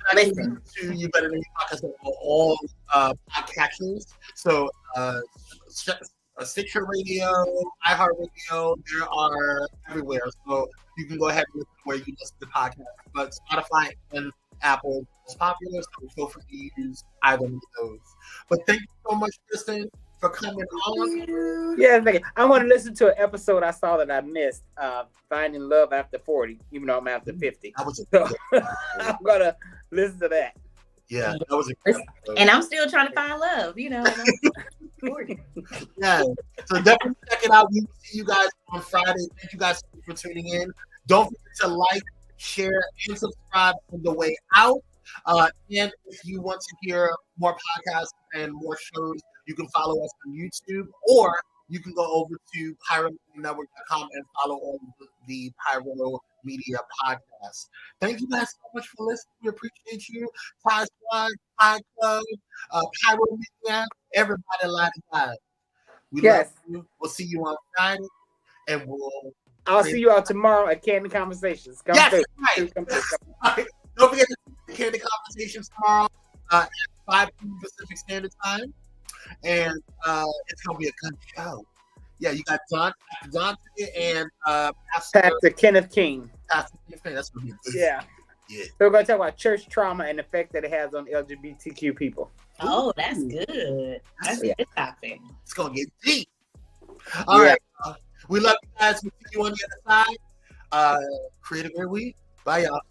You better than podcast on all podcatchers. So Stitcher Radio, iHeartRadio, there are everywhere. So you can go ahead and listen where you listen to podcasts. But Spotify and Apple is popular, so feel free to use either of those. But thank you so much, Kristin, for coming on. Yeah, I want to listen to an episode I saw that I missed, Finding Love After 40, even though I'm after 50. So I'm going to listen to that. Yeah, that was a great episode. And I'm still trying to find love, you know. Yeah, so definitely check it out. We will see you guys on Friday. Thank you guys for tuning in. Don't forget to like, share, and subscribe on the way out. And if you want to hear more podcasts and more shows, you can follow us on YouTube, or you can go over to pyromedianetwork.com and follow all the Pyro Media podcasts. Thank you guys so much for listening. We appreciate you. Ty Squad, Ty Club, Pyro Media, everybody alive and live. We love you. We'll see you on Friday, and I'll see you all tomorrow at Candy Conversations. Come through. Right. Don't forget to Candy Conversations tomorrow at 5 p.m. Pacific Standard Time. And it's going to be a good show. Yeah, you got Dante and Pastor Kenneth King. Pastor Kenneth King. That's going to be good. Yeah. So we're going to talk about church trauma and the effect that it has on LGBTQ people. Oh, that's good. That's a good topic. It's going to get deep. All right. We love you guys. We'll see you on the other side. Create a great week. Bye, y'all.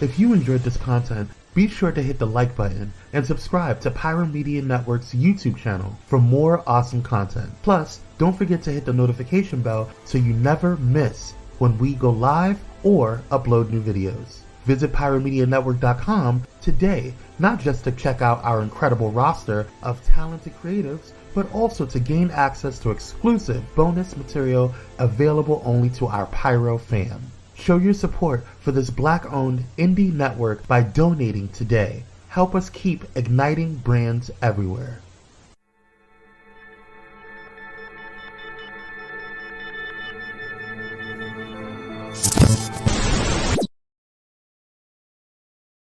If you enjoyed this content, be sure to hit the like button and subscribe to Pyro Media Network's YouTube channel for more awesome content. Plus, don't forget to hit the notification bell so you never miss when we go live or upload new videos. Visit pyromedianetwork.com today, not just to check out our incredible roster of talented creatives, but also to gain access to exclusive bonus material available only to our Pyro fam. Show your support for this Black-owned indie network by donating today. Help us keep igniting brands everywhere.